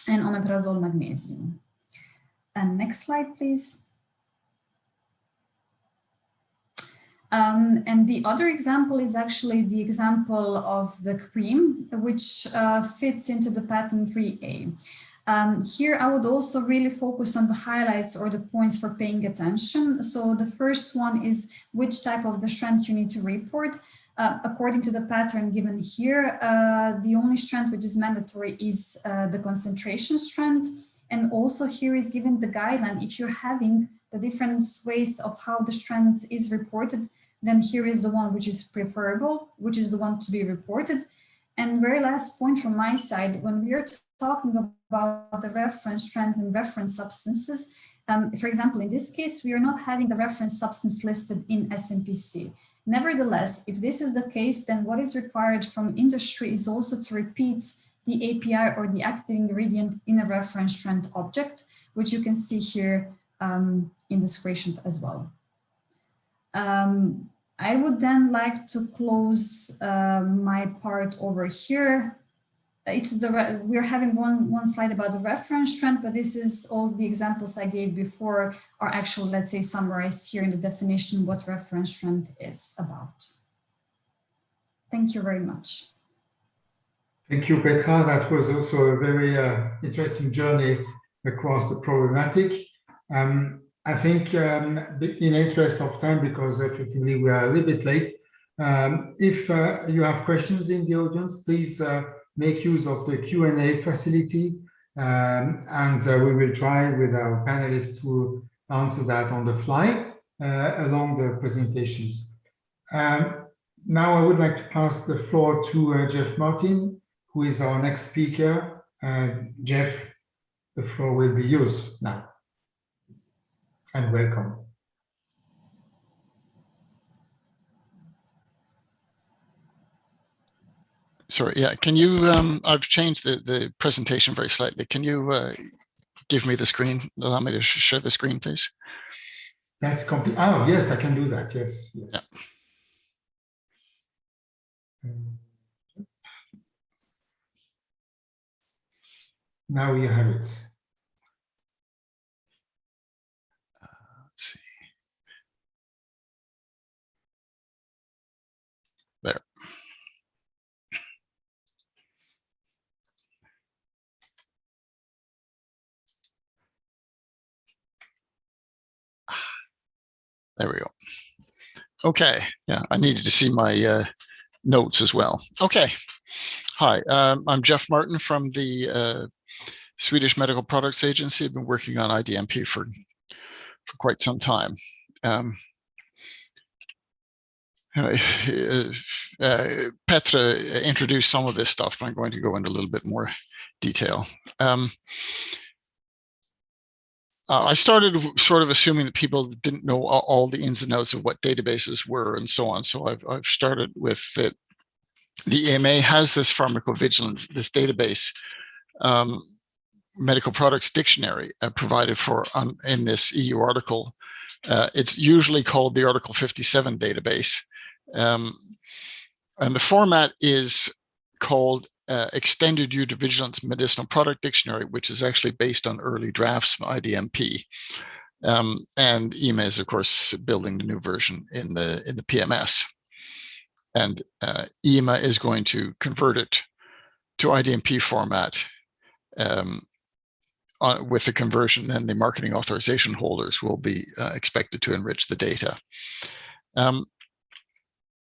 and omeprazole magnesium. And next slide, please. And the other example is actually the example of the cream, which fits into the pattern 3A. Here, I would also really focus on the highlights or the points for paying attention. So the first one is which type of the strength you need to report. According to the pattern given here, the only strength which is mandatory is the concentration strength. And also here is given the guideline. If you're having the different ways of how the strength is reported, then here is the one which is preferable, which is the one to be reported. And very last point from my side, when we are talking about the reference strength and reference substances, for example, in this case, we are not having the reference substance listed in SMPC. Nevertheless, if this is the case, then what is required from industry is also to repeat the API or the active ingredient in a reference strength object, which you can see here in the screenshot as well. I would then like to close my part over here. We're having one slide about the reference strength, but this is all the examples I gave before are actually, let's say, summarized here in the definition what reference strength is about. Thank you very much.
Thank you, Petra. That was also a very interesting journey across the problematic. I think in interest of time, because effectively we are a little bit late, if you have questions in the audience, please make use of the Q&A facility and we will try with our panelists to answer that on the fly along the presentations. Now I would like to pass the floor to Jeff Martin, who is our next speaker. Jeff, the floor will be yours now. And welcome.
Sorry, yeah, can you, I've changed the presentation very slightly. Can you give me the screen, allow me to share the screen, please?
That's complete. Oh, yes, I can do that. Yes, yes. Yeah. Now you have it.
Let's see. There. There we go. Okay, yeah, I needed to see my notes as well. Okay, hi, I'm Jeff Martin from the Swedish Medical Products Agency. I've been working on IDMP for quite some time. Petra introduced some of this stuff, but I'm going to go into a little bit more detail. I started sort of assuming that people didn't know all the ins and outs of what databases were and so on. So I've started with that. The EMA has this pharmacovigilance, this database, medical products dictionary provided for in this EU article. It's usually called the Article 57 database. And the format is called Extended Due Vigilance Medicinal Product Dictionary, which is actually based on early drafts from IDMP. And EMA is, of course, building the new version in the PMS. And EMA is going to convert it to IDMP format with the conversion, and the marketing authorization holders will be expected to enrich the data,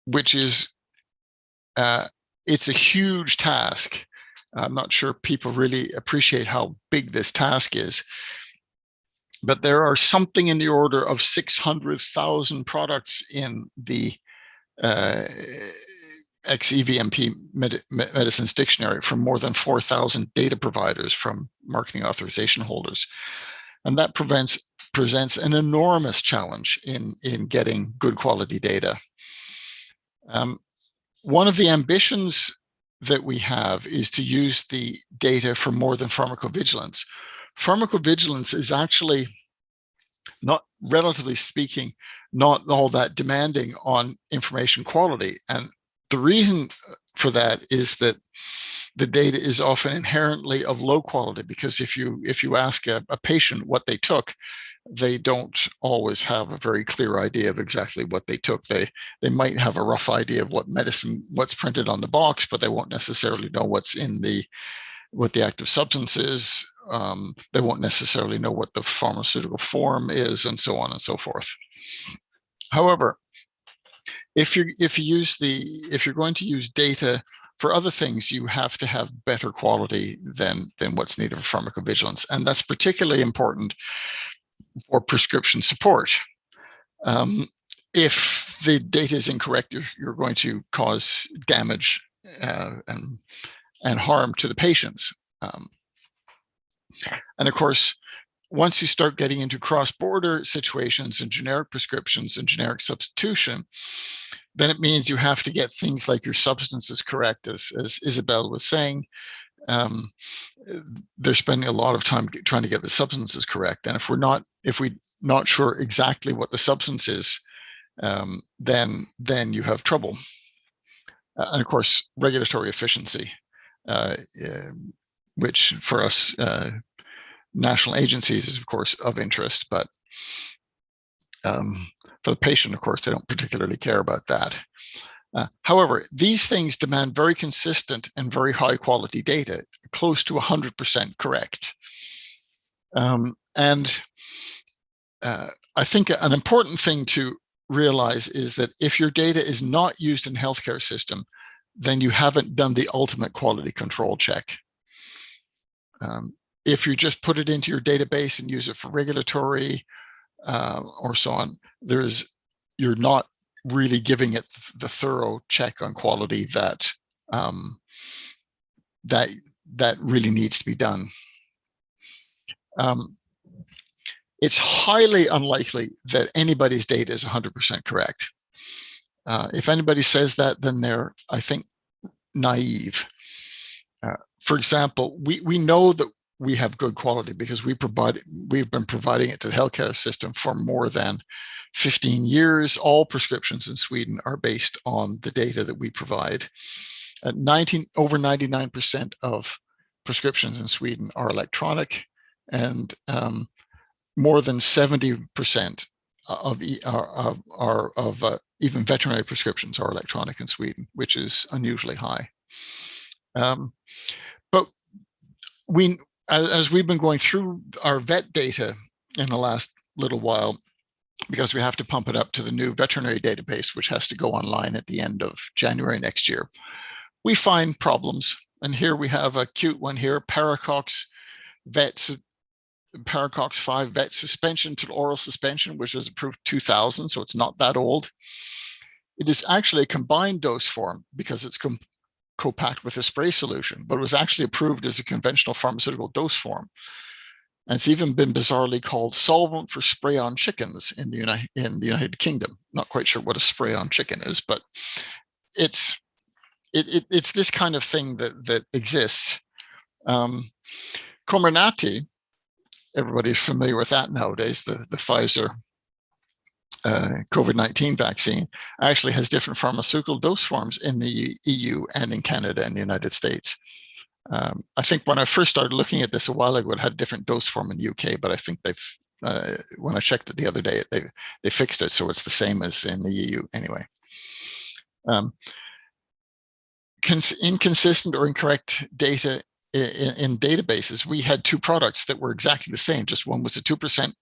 which is it's a huge task. I'm not sure people really appreciate how big this task is, but there are something in the order of 600,000 products in the XEVMP medicines dictionary from more than 4,000 data providers from marketing authorization holders. And that presents an enormous challenge in getting good quality data. One of the ambitions that we have is to use the data for more than pharmacovigilance. Pharmacovigilance is actually not, relatively speaking, not all that demanding on information quality. And the reason for that is that the data is often inherently of low quality, because if you ask a patient what they took, they don't always have a very clear idea of exactly what they took. They might have a rough idea of what medicine, what's printed on the box, but they won't necessarily know what's in what the active substance is. They won't necessarily know what the pharmaceutical form is, and so on and so forth. However, if you're going to use data for other things, you have to have better quality than what's needed for pharmacovigilance, and that's particularly important for prescription support. If the data is incorrect, you're going to cause damage and harm to the patients. And of course, once you start getting into cross-border situations and generic prescriptions and generic substitution, then it means you have to get things like your substances correct, as Isabel was saying. They're spending a lot of time trying to get the substances correct. And if we're not sure exactly what the substance is, then you have trouble. And of course, regulatory efficiency, which for us national agencies is of course of interest, but for the patient, of course, they don't particularly care about that. However, these things demand very consistent and very high quality data, close to 100% correct. And I think an important thing to realize is that if your data is not used in the healthcare system, then you haven't done the ultimate quality control check. if you just put it into your database and use it for regulatory or so on, you're not really giving it the thorough check on quality that that really needs to be done. It's highly unlikely that anybody's data is 100% correct. If anybody says that, then they're, I think, naive. For example, we know that we have good quality because we've been providing it to the healthcare system for more than 15 years. All prescriptions in Sweden are based on the data that we provide. Over 99% of prescriptions in Sweden are electronic, and more than 70% of even veterinary prescriptions are electronic in Sweden, which is unusually high. But as we've been going through our vet data in the last little while, because we have to pump it up to the new veterinary database, which has to go online at the end of January next year, we find problems. And here we have a cute one here, Paracox 5 vet suspension to oral suspension, which was approved 2000, so it's not that old. It is actually a combined dose form because it's co-packed with a spray solution, but it was actually approved as a conventional pharmaceutical dose form. And it's even been bizarrely called solvent for spray on chickens in the United Kingdom. Not quite sure what a spray on chicken is, but it's this kind of thing that exists. Comirnaty, everybody's familiar with that nowadays, the Pfizer COVID-19 vaccine, actually has different pharmaceutical dose forms in the EU and in Canada and the United States. I think when I first started looking at this a while ago, it had a different dose form in the UK, but I think they've, when I checked it the other day, they fixed it, so it's the same as in the EU anyway. Inconsistent or incorrect data in databases. We had two products that were exactly the same, just one was a 2%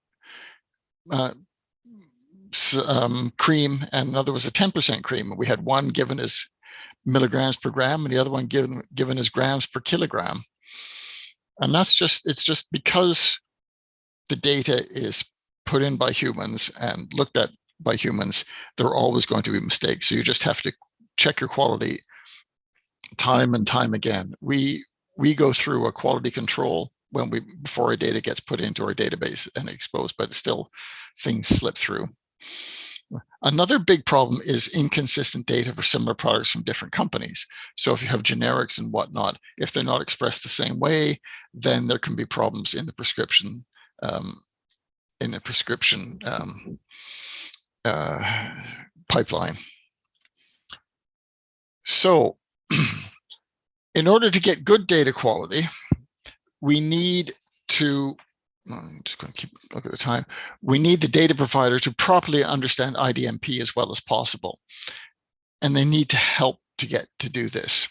cream and another was a 10% cream. We had one given as milligrams per gram and the other one given as grams per kilogram. And it's just because the data is put in by humans and looked at by humans, there are always going to be mistakes. So you just have to check your quality time and time again. We go through a quality control before our data gets put into our database and exposed, but still things slip through. Another big problem is inconsistent data for similar products from different companies. So if you have generics and whatnot, if they're not expressed the same way, then there can be problems in the prescription pipeline. So in order to get good data quality, we need to, I'm just going to keep looking at the time. We need the data provider to properly understand IDMP as well as possible. And they need to help to do this.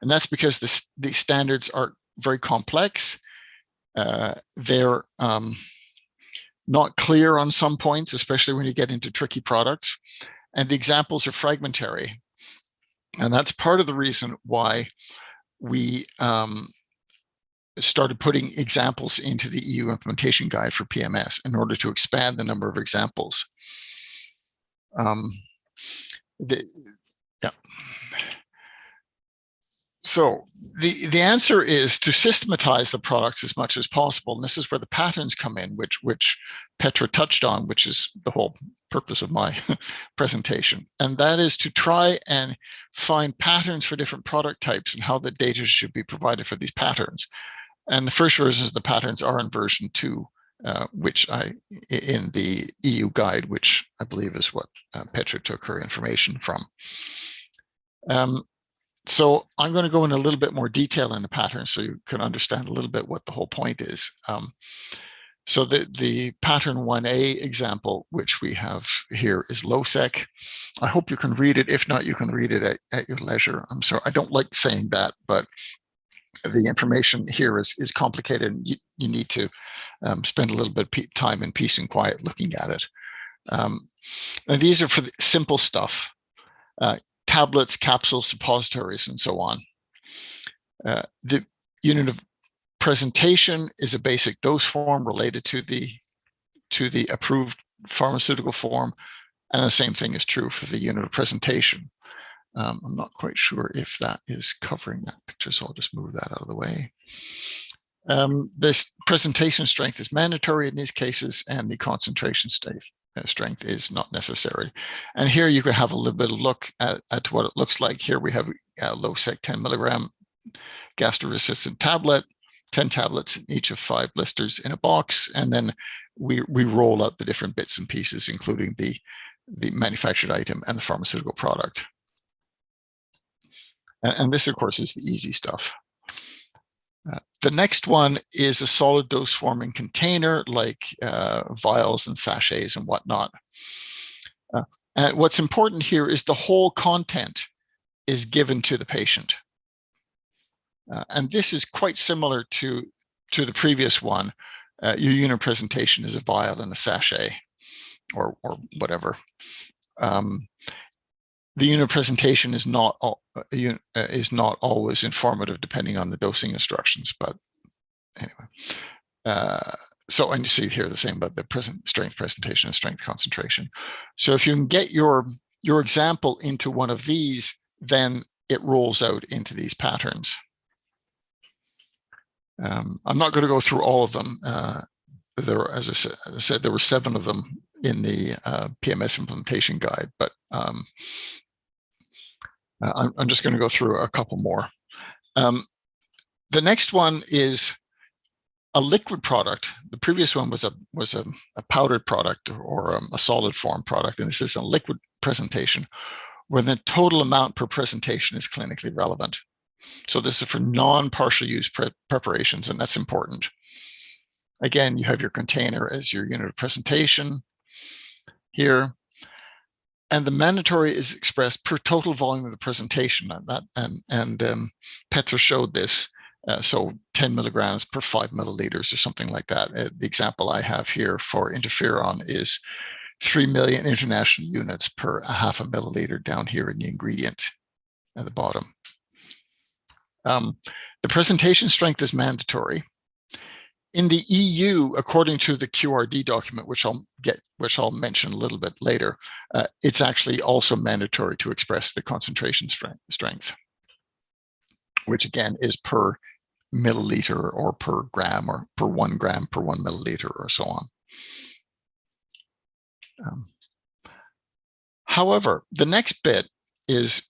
And that's because the standards are very complex. They're not clear on some points, especially when you get into tricky products. And the examples are fragmentary. And that's part of the reason why we started putting examples into the EU implementation guide for PMS in order to expand the number of examples. So the answer is to systematize the products as much as possible. And this is where the patterns come in, which Petra touched on, which is the whole purpose of my presentation. And that is to try and find patterns for different product types and how the data should be provided for these patterns. And the first version is the patterns are in version 2, which in the EU guide, which I believe is what Petra took her information from. So I'm going to go in a little bit more detail in the pattern so you can understand a little bit what the whole point is. So the pattern 1A example, which we have here, is low-sec. I hope you can read it. If not, you can read it at your leisure. I'm sorry, I don't like saying that, but the information here is complicated. And you need to spend a little bit of time in peace and quiet looking at it. And these are for the simple stuff. Tablets, capsules, suppositories, and so on. The unit of presentation is a basic dose form related to the approved pharmaceutical form, and the same thing is true for the unit of presentation. I'm not quite sure if that is covering that picture, so I'll just move that out of the way. This presentation strength is mandatory in these cases, and the concentration strength is not necessary. And here you can have a little bit of look at what it looks like. Here we have a low-sec 10 milligram gastro-resistant tablet, 10 tablets in each of 5 blisters in a box, and then we roll out the different bits and pieces, including the manufactured item and the pharmaceutical product. And this, of course, is the easy stuff. The next one is a solid dose forming container like vials and sachets and whatnot. And what's important here is the whole content is given to the patient. And this is quite similar to the previous one. Your unit presentation is a vial and a sachet or whatever. The unit presentation is not always informative depending on the dosing instructions, but anyway. So, and you see here the same about the strength presentation and strength concentration. So if you can get your example into one of these, then it rolls out into these patterns. I'm not going to go through all of them. There, as I said, there were 7 of them in the PMS implementation guide, but I'm just going to go through a couple more. The next one is a liquid product. The previous one was a powdered product or a solid form product, and this is a liquid presentation where the total amount per presentation is clinically relevant. So this is for non-partial use preparations, and that's important. Again, you have your container as your unit of presentation here. And the mandatory is expressed per total volume of the presentation. And Petra showed this. So 10 milligrams per 5 milliliters or something like that. The example I have here for interferon is 3 million international units per 0.5 milliliter down here in the ingredient at the bottom. The presentation strength is mandatory. In the EU, according to the QRD document, which I'll mention a little bit later, it's actually also mandatory to express the concentration strength, which again is per milliliter or per gram or per 1 gram per 1 milliliter or so on. However, the next bit is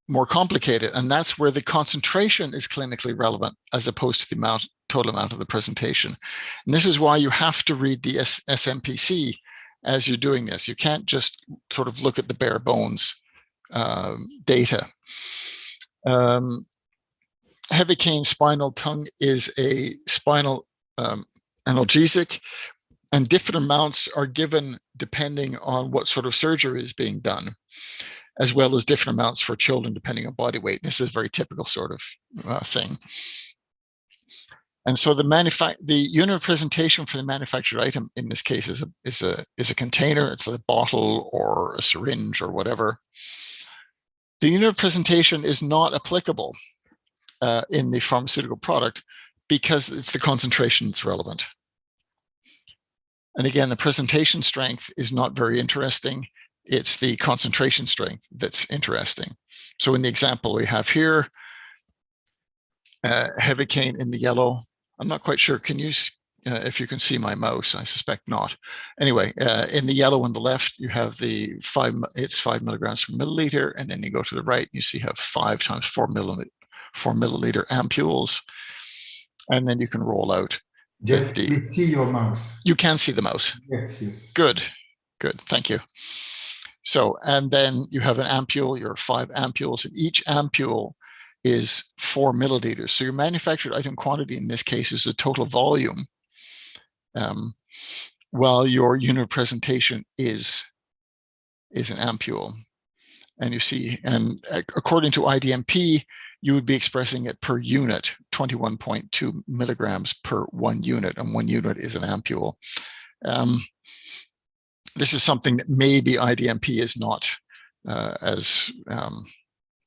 more complicated, and that's where the concentration is clinically relevant as opposed to the total amount of the presentation. And this is why you have to read the SMPC as you're doing this. You can't just sort of look at the bare bones data. Heavy cane spinal tongue is a spinal analgesic, and different amounts are given depending on what sort of surgery is being done, as well as different amounts for children depending on body weight. This is a very typical sort of thing. And so the unit of presentation for the manufactured item in this case is a container. It's a bottle or a syringe or whatever. The unit of presentation is not applicable in the pharmaceutical product because it's the concentration that's relevant. And again, the presentation strength is not very interesting. It's the concentration strength that's interesting. So in the example we have here, heavy cane in the yellow. I'm not quite sure. Can you, if you can see my mouse? I suspect not. Anyway, in the yellow on the left, you have it's 5 milligrams per milliliter, and then you go to the right, and you see you have 5 times 4 milliliter ampules, and then you can roll out.
Jeff, you see your mouse.
You can see the mouse.
Yes, yes.
Good, thank you. So, and then you have an ampule, your 5 ampules, and each ampule is 4 milliliters. So your manufactured item quantity in this case is the total volume, while your unit of presentation is an ampule. And you see, and according to IDMP, you would be expressing it per unit, 21.2 milligrams per 1 unit, and 1 unit is an ampule. This is something that maybe IDMP is not as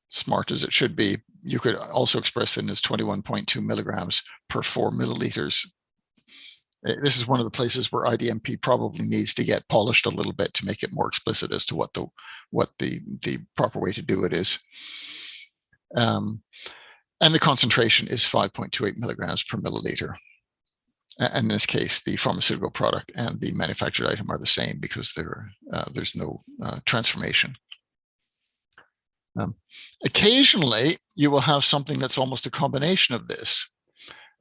smart as it should be. You could also express it as 21.2 milligrams per 4 milliliters. This is one of the places where IDMP probably needs to get polished a little bit to make it more explicit as to what the proper way to do it is. And the concentration is 5.28 milligrams per milliliter. And in this case, the pharmaceutical product and the manufactured item are the same because there's no transformation. Occasionally, you will have something that's almost a combination of this.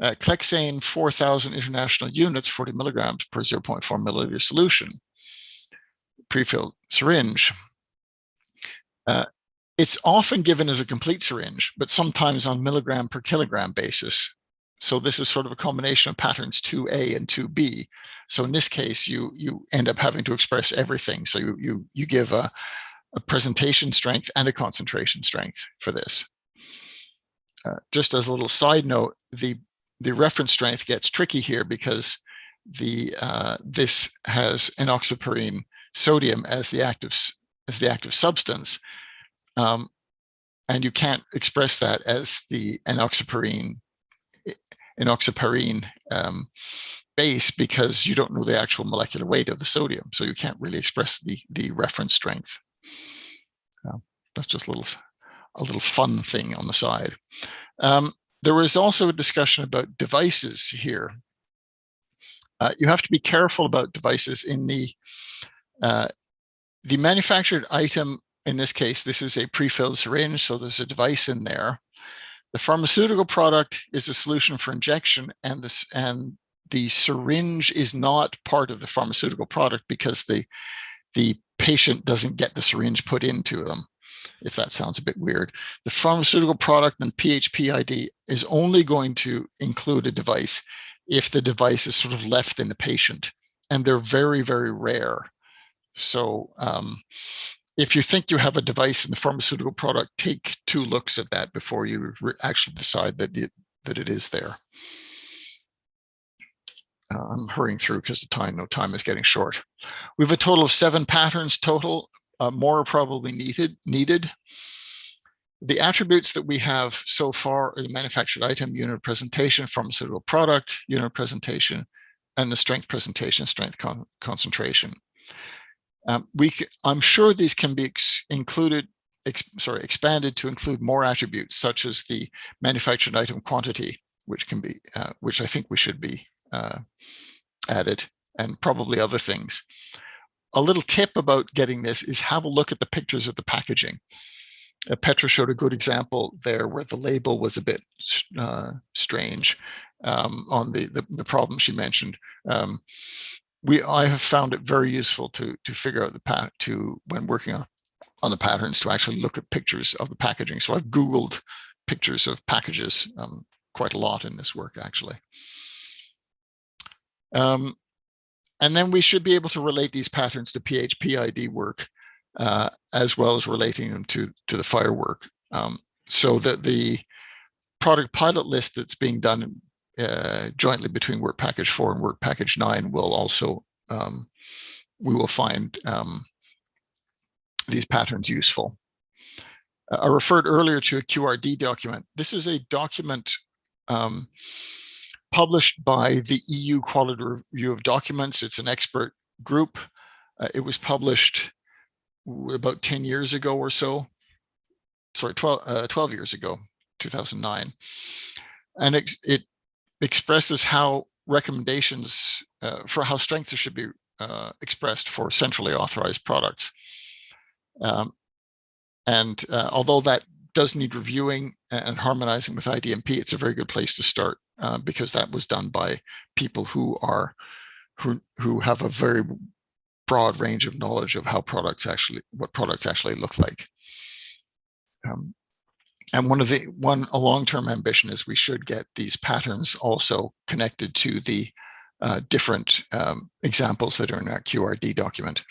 Clexane 4,000 international units, 40 milligrams per 0.4 milliliter solution, prefilled syringe. It's often given as a complete syringe, but sometimes on milligram per kilogram basis. So this is sort of a combination of patterns 2A and 2B. So in this case, you end up having to express everything. So you give a presentation strength and a concentration strength for this. Just as a little side note, the reference strength gets tricky here because this has enoxaparine sodium as the active substance, and you can't express that as the enoxaparine base because you don't know the actual molecular weight of the sodium, so you can't really express the reference strength. That's just a little fun thing on the side. There was also a discussion about devices here. You have to be careful about devices in the manufactured item. In this case, this is a prefilled syringe, so there's a device in there. The pharmaceutical product is a solution for injection, and the syringe is not part of the pharmaceutical product because the patient doesn't get the syringe put into them, if that sounds a bit weird. The pharmaceutical product and PHPID is only going to include a device if the device is sort of left in the patient, and they're very, very rare. So if you think you have a device in the pharmaceutical product, take 2 looks at that before you actually decide that it is there. I'm hurrying through because the time is getting short. We have a total of 7 patterns total. More are probably needed. The attributes that we have so far are the manufactured item, unit presentation, pharmaceutical product, unit presentation, and the strength presentation, strength concentration. I'm sure these can be expanded to include more attributes, such as the manufactured item quantity, which I think we should be added, and probably other things. A little tip about getting this is have a look at the pictures of the packaging. Petra showed a good example there where the label was a bit strange on the problem she mentioned. I have found it very useful to figure out when working on the patterns, to actually look at pictures of the packaging. So I've Googled pictures of packages quite a lot in this work, actually. And then we should be able to relate these patterns to PHPID work, as well as relating them to the firework. So that the product pilot list that's being done jointly between Work Package 4 and Work Package 9 will also, we will find these patterns useful. I referred earlier to a QRD document. This is a document published by the EU Quality Review of Documents. It's an expert group. It was published about 10 years ago or so. Sorry, 12 years ago, 2009. And it expresses how recommendations for how strengths should be expressed for centrally authorized products. Although that does need reviewing and harmonizing with IDMP, it's a very good place to start because that was done by people who have a very broad range of knowledge of how what products actually look like. And a long-term ambition is we should get these patterns also connected to the different examples that are in that QRD document.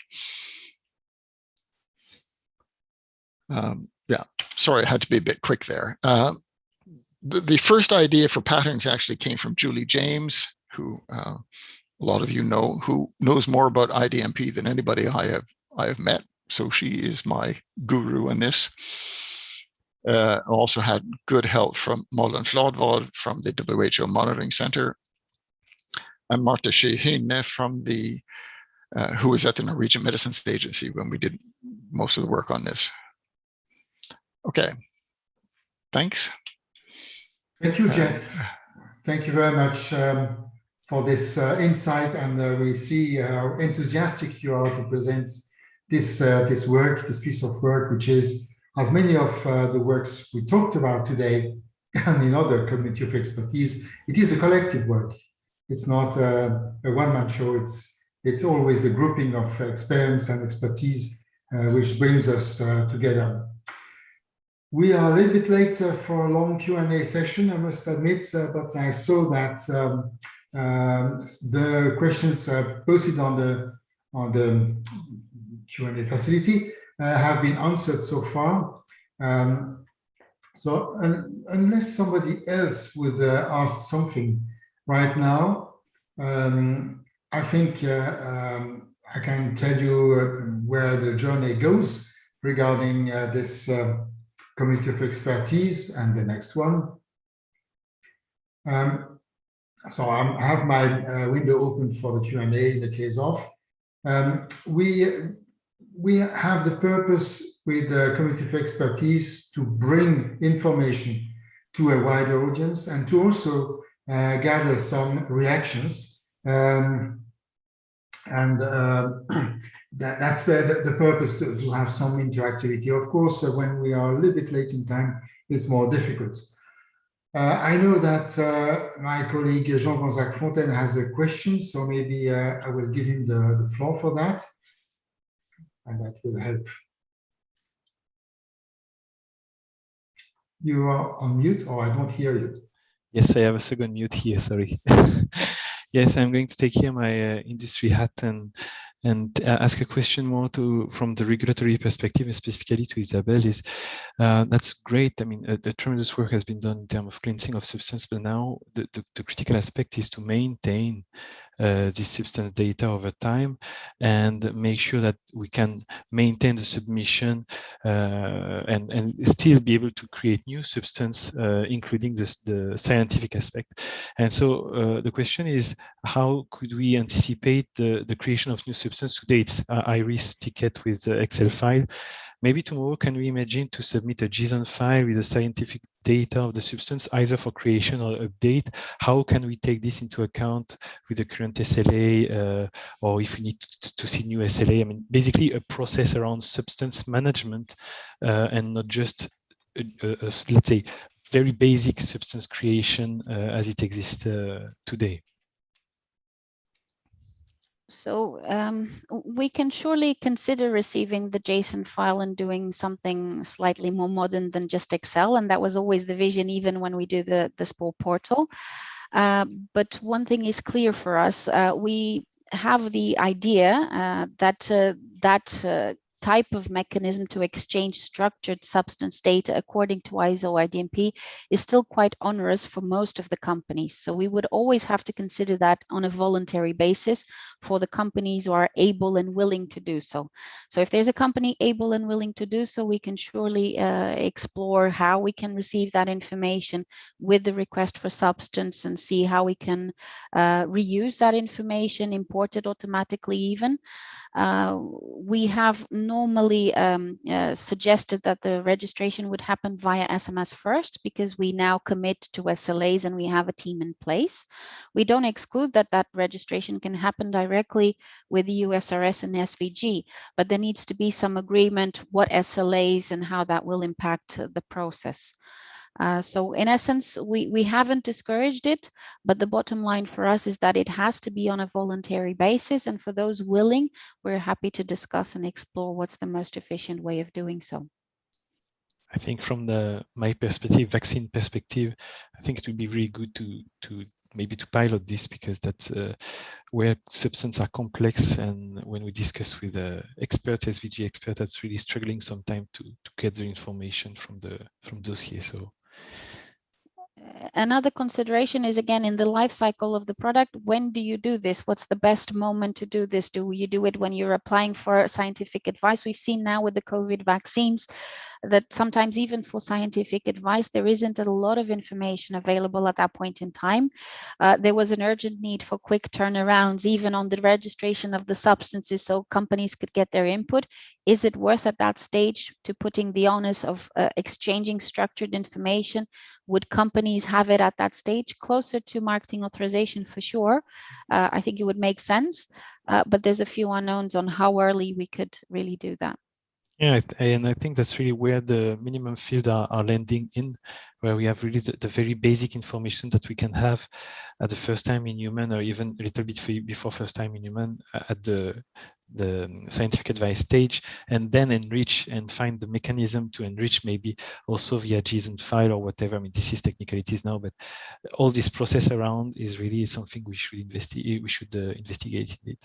Yeah, sorry, I had to be a bit quick there. The first idea for patterns actually came from Julie James, who a lot of you know, who knows more about IDMP than anybody I have met. So she is my guru in this. Also had good help from Malin Fladvad from the WHO Monitoring Center, and Marta Shehin from the who was at the Norwegian Medicines Agency when we did most of the work on this. Okay, thanks.
Thank you, Jeff. Thank you very much for this insight, and we see how enthusiastic you are to present this this piece of work, which is, as many of the works we talked about today and in other community of expertise, it is a collective work. It's not a one-man show. It's always the grouping of experience and expertise which brings us together. We are a little bit late for a long Q&A session, I must admit, but I saw that the questions posted on the Q&A facility have been answered so far. So unless somebody else would ask something right now, I think I can tell you where the journey goes regarding this community of expertise and the next one. So I have my window open for the Q&A in the case of. We have the purpose with the community of expertise to bring information to a wider audience and to also gather some reactions. That's the purpose, to have some interactivity. Of course, when we are a little bit late in time, it's more difficult. I know that my colleague Jean-Gonzague Fontaine has a question, so maybe I will give him the floor for that, and that will help. You are on mute, or I don't hear you.
Yes, I have a second mute here, sorry. Yes, I'm going to take here my industry hat and ask a question more from the regulatory perspective, and specifically to Isabel. Is that's great. I mean, the tremendous work has been done in terms of cleansing of substance, but now the critical aspect is to maintain this substance data over time and make sure that we can maintain the submission and still be able to create new substance, including the scientific aspect. And so the question is, how could we anticipate the creation of new substance? Today it's IRIS ticket with the Excel file. Maybe tomorrow, can we imagine to submit a JSON file with the scientific data of the substance, either for creation or update? How can we take this into account with the current SLA, or if we need to see new SLA? I mean, basically a process around substance management and not just, let's say, very basic substance creation as it exists today.
So we can surely consider receiving the JSON file and doing something slightly more modern than just Excel. And that was always the vision, even when we do the SPOR portal. But one thing is clear for us. We have the idea that type of mechanism to exchange structured substance data according to ISO IDMP is still quite onerous for most of the companies. So we would always have to consider that on a voluntary basis for the companies who are able and willing to do so. So if there's a company able and willing to do so, we can surely explore how we can receive that information with the request for substance and see how we can reuse that information, import it automatically even. We have normally suggested that the registration would happen via SMS first, because we now commit to SLAs and we have a team in place. We don't exclude that that registration can happen directly with the USRS and SVG, but there needs to be some agreement what SLAs and how that will impact the process. So in essence, we haven't discouraged it, but the bottom line for us is that it has to be on a voluntary basis. And for those willing, we're happy to discuss and explore what's the most efficient way of doing so.
I think from my perspective, vaccine perspective, I think it would be really good to maybe to pilot this, because that's where substances are complex, and when we discuss with experts, SVG experts, that's really struggling sometimes to get the information from dossier. So
Another consideration is, again, in the life cycle of the product, when do you do this? What's the best moment to do this? Do you do it when you're applying for scientific advice? We've seen now with the COVID vaccines that sometimes even for scientific advice, there isn't a lot of information available at that point in time. There was an urgent need for quick turnarounds, even on the registration of the substances, so companies could get their input. Is it worth at that stage to putting the onus of exchanging structured information? Would companies have it at that stage? Closer to marketing authorization for sure. I think it would make sense, but there's a few unknowns on how early we could really do that.
Yeah, and I think that's really where the minimum field are landing in, where we have really the very basic information that we can have at the first time in human, or even a little bit before first time in human at the scientific advice stage, and then enrich and find the mechanism to enrich, maybe also via JSON file or whatever. I mean, this is technicalities now, but all this process around is really something we should investigate. We should investigate indeed.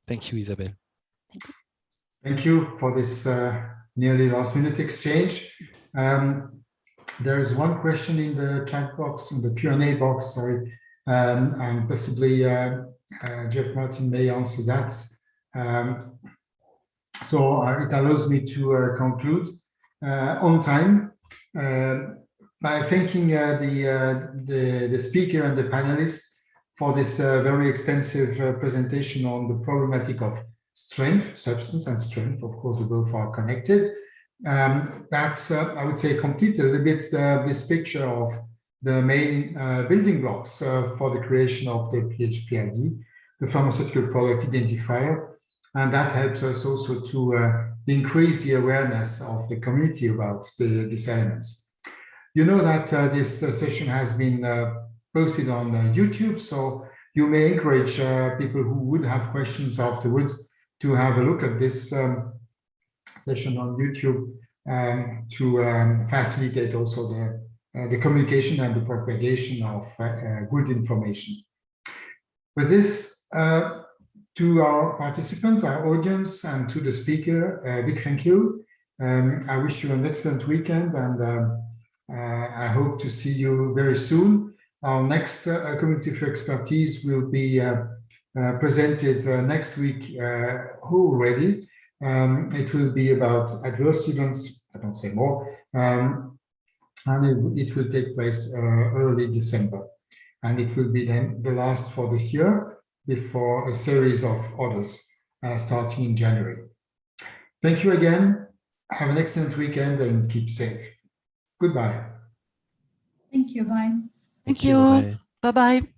Thank you, Isabel.
Thank you for this nearly last minute exchange. There is one question in the chat box, in the Q&A box, sorry, and possibly Jeff Martin may answer that. So it allows me to conclude on time by thanking the speaker and the panelists for this very extensive presentation on the problematic of strength, substance and strength. Of course, the both are connected. That's, I would say, complete a little bit this picture of the main building blocks for the creation of the PHPID, the pharmaceutical product identifier. And that helps us also to increase the awareness of the community about these elements. You know that this session has been posted on YouTube, so you may encourage people who would have questions afterwards to have a look at this session on YouTube to facilitate also the communication and the propagation of good information. With this, to our participants, our audience, and to the speaker, big thank you. I wish you an excellent weekend, and I hope to see you very soon. Our next Community for Expertise will be presented next week already. It will be about adverse events, I don't say more, and it will take place early December. And it will be then the last for this year before a series of others starting in January. Thank you again. Have an excellent weekend and keep safe. Goodbye.
Thank you. Bye.
Thank you. Bye-bye.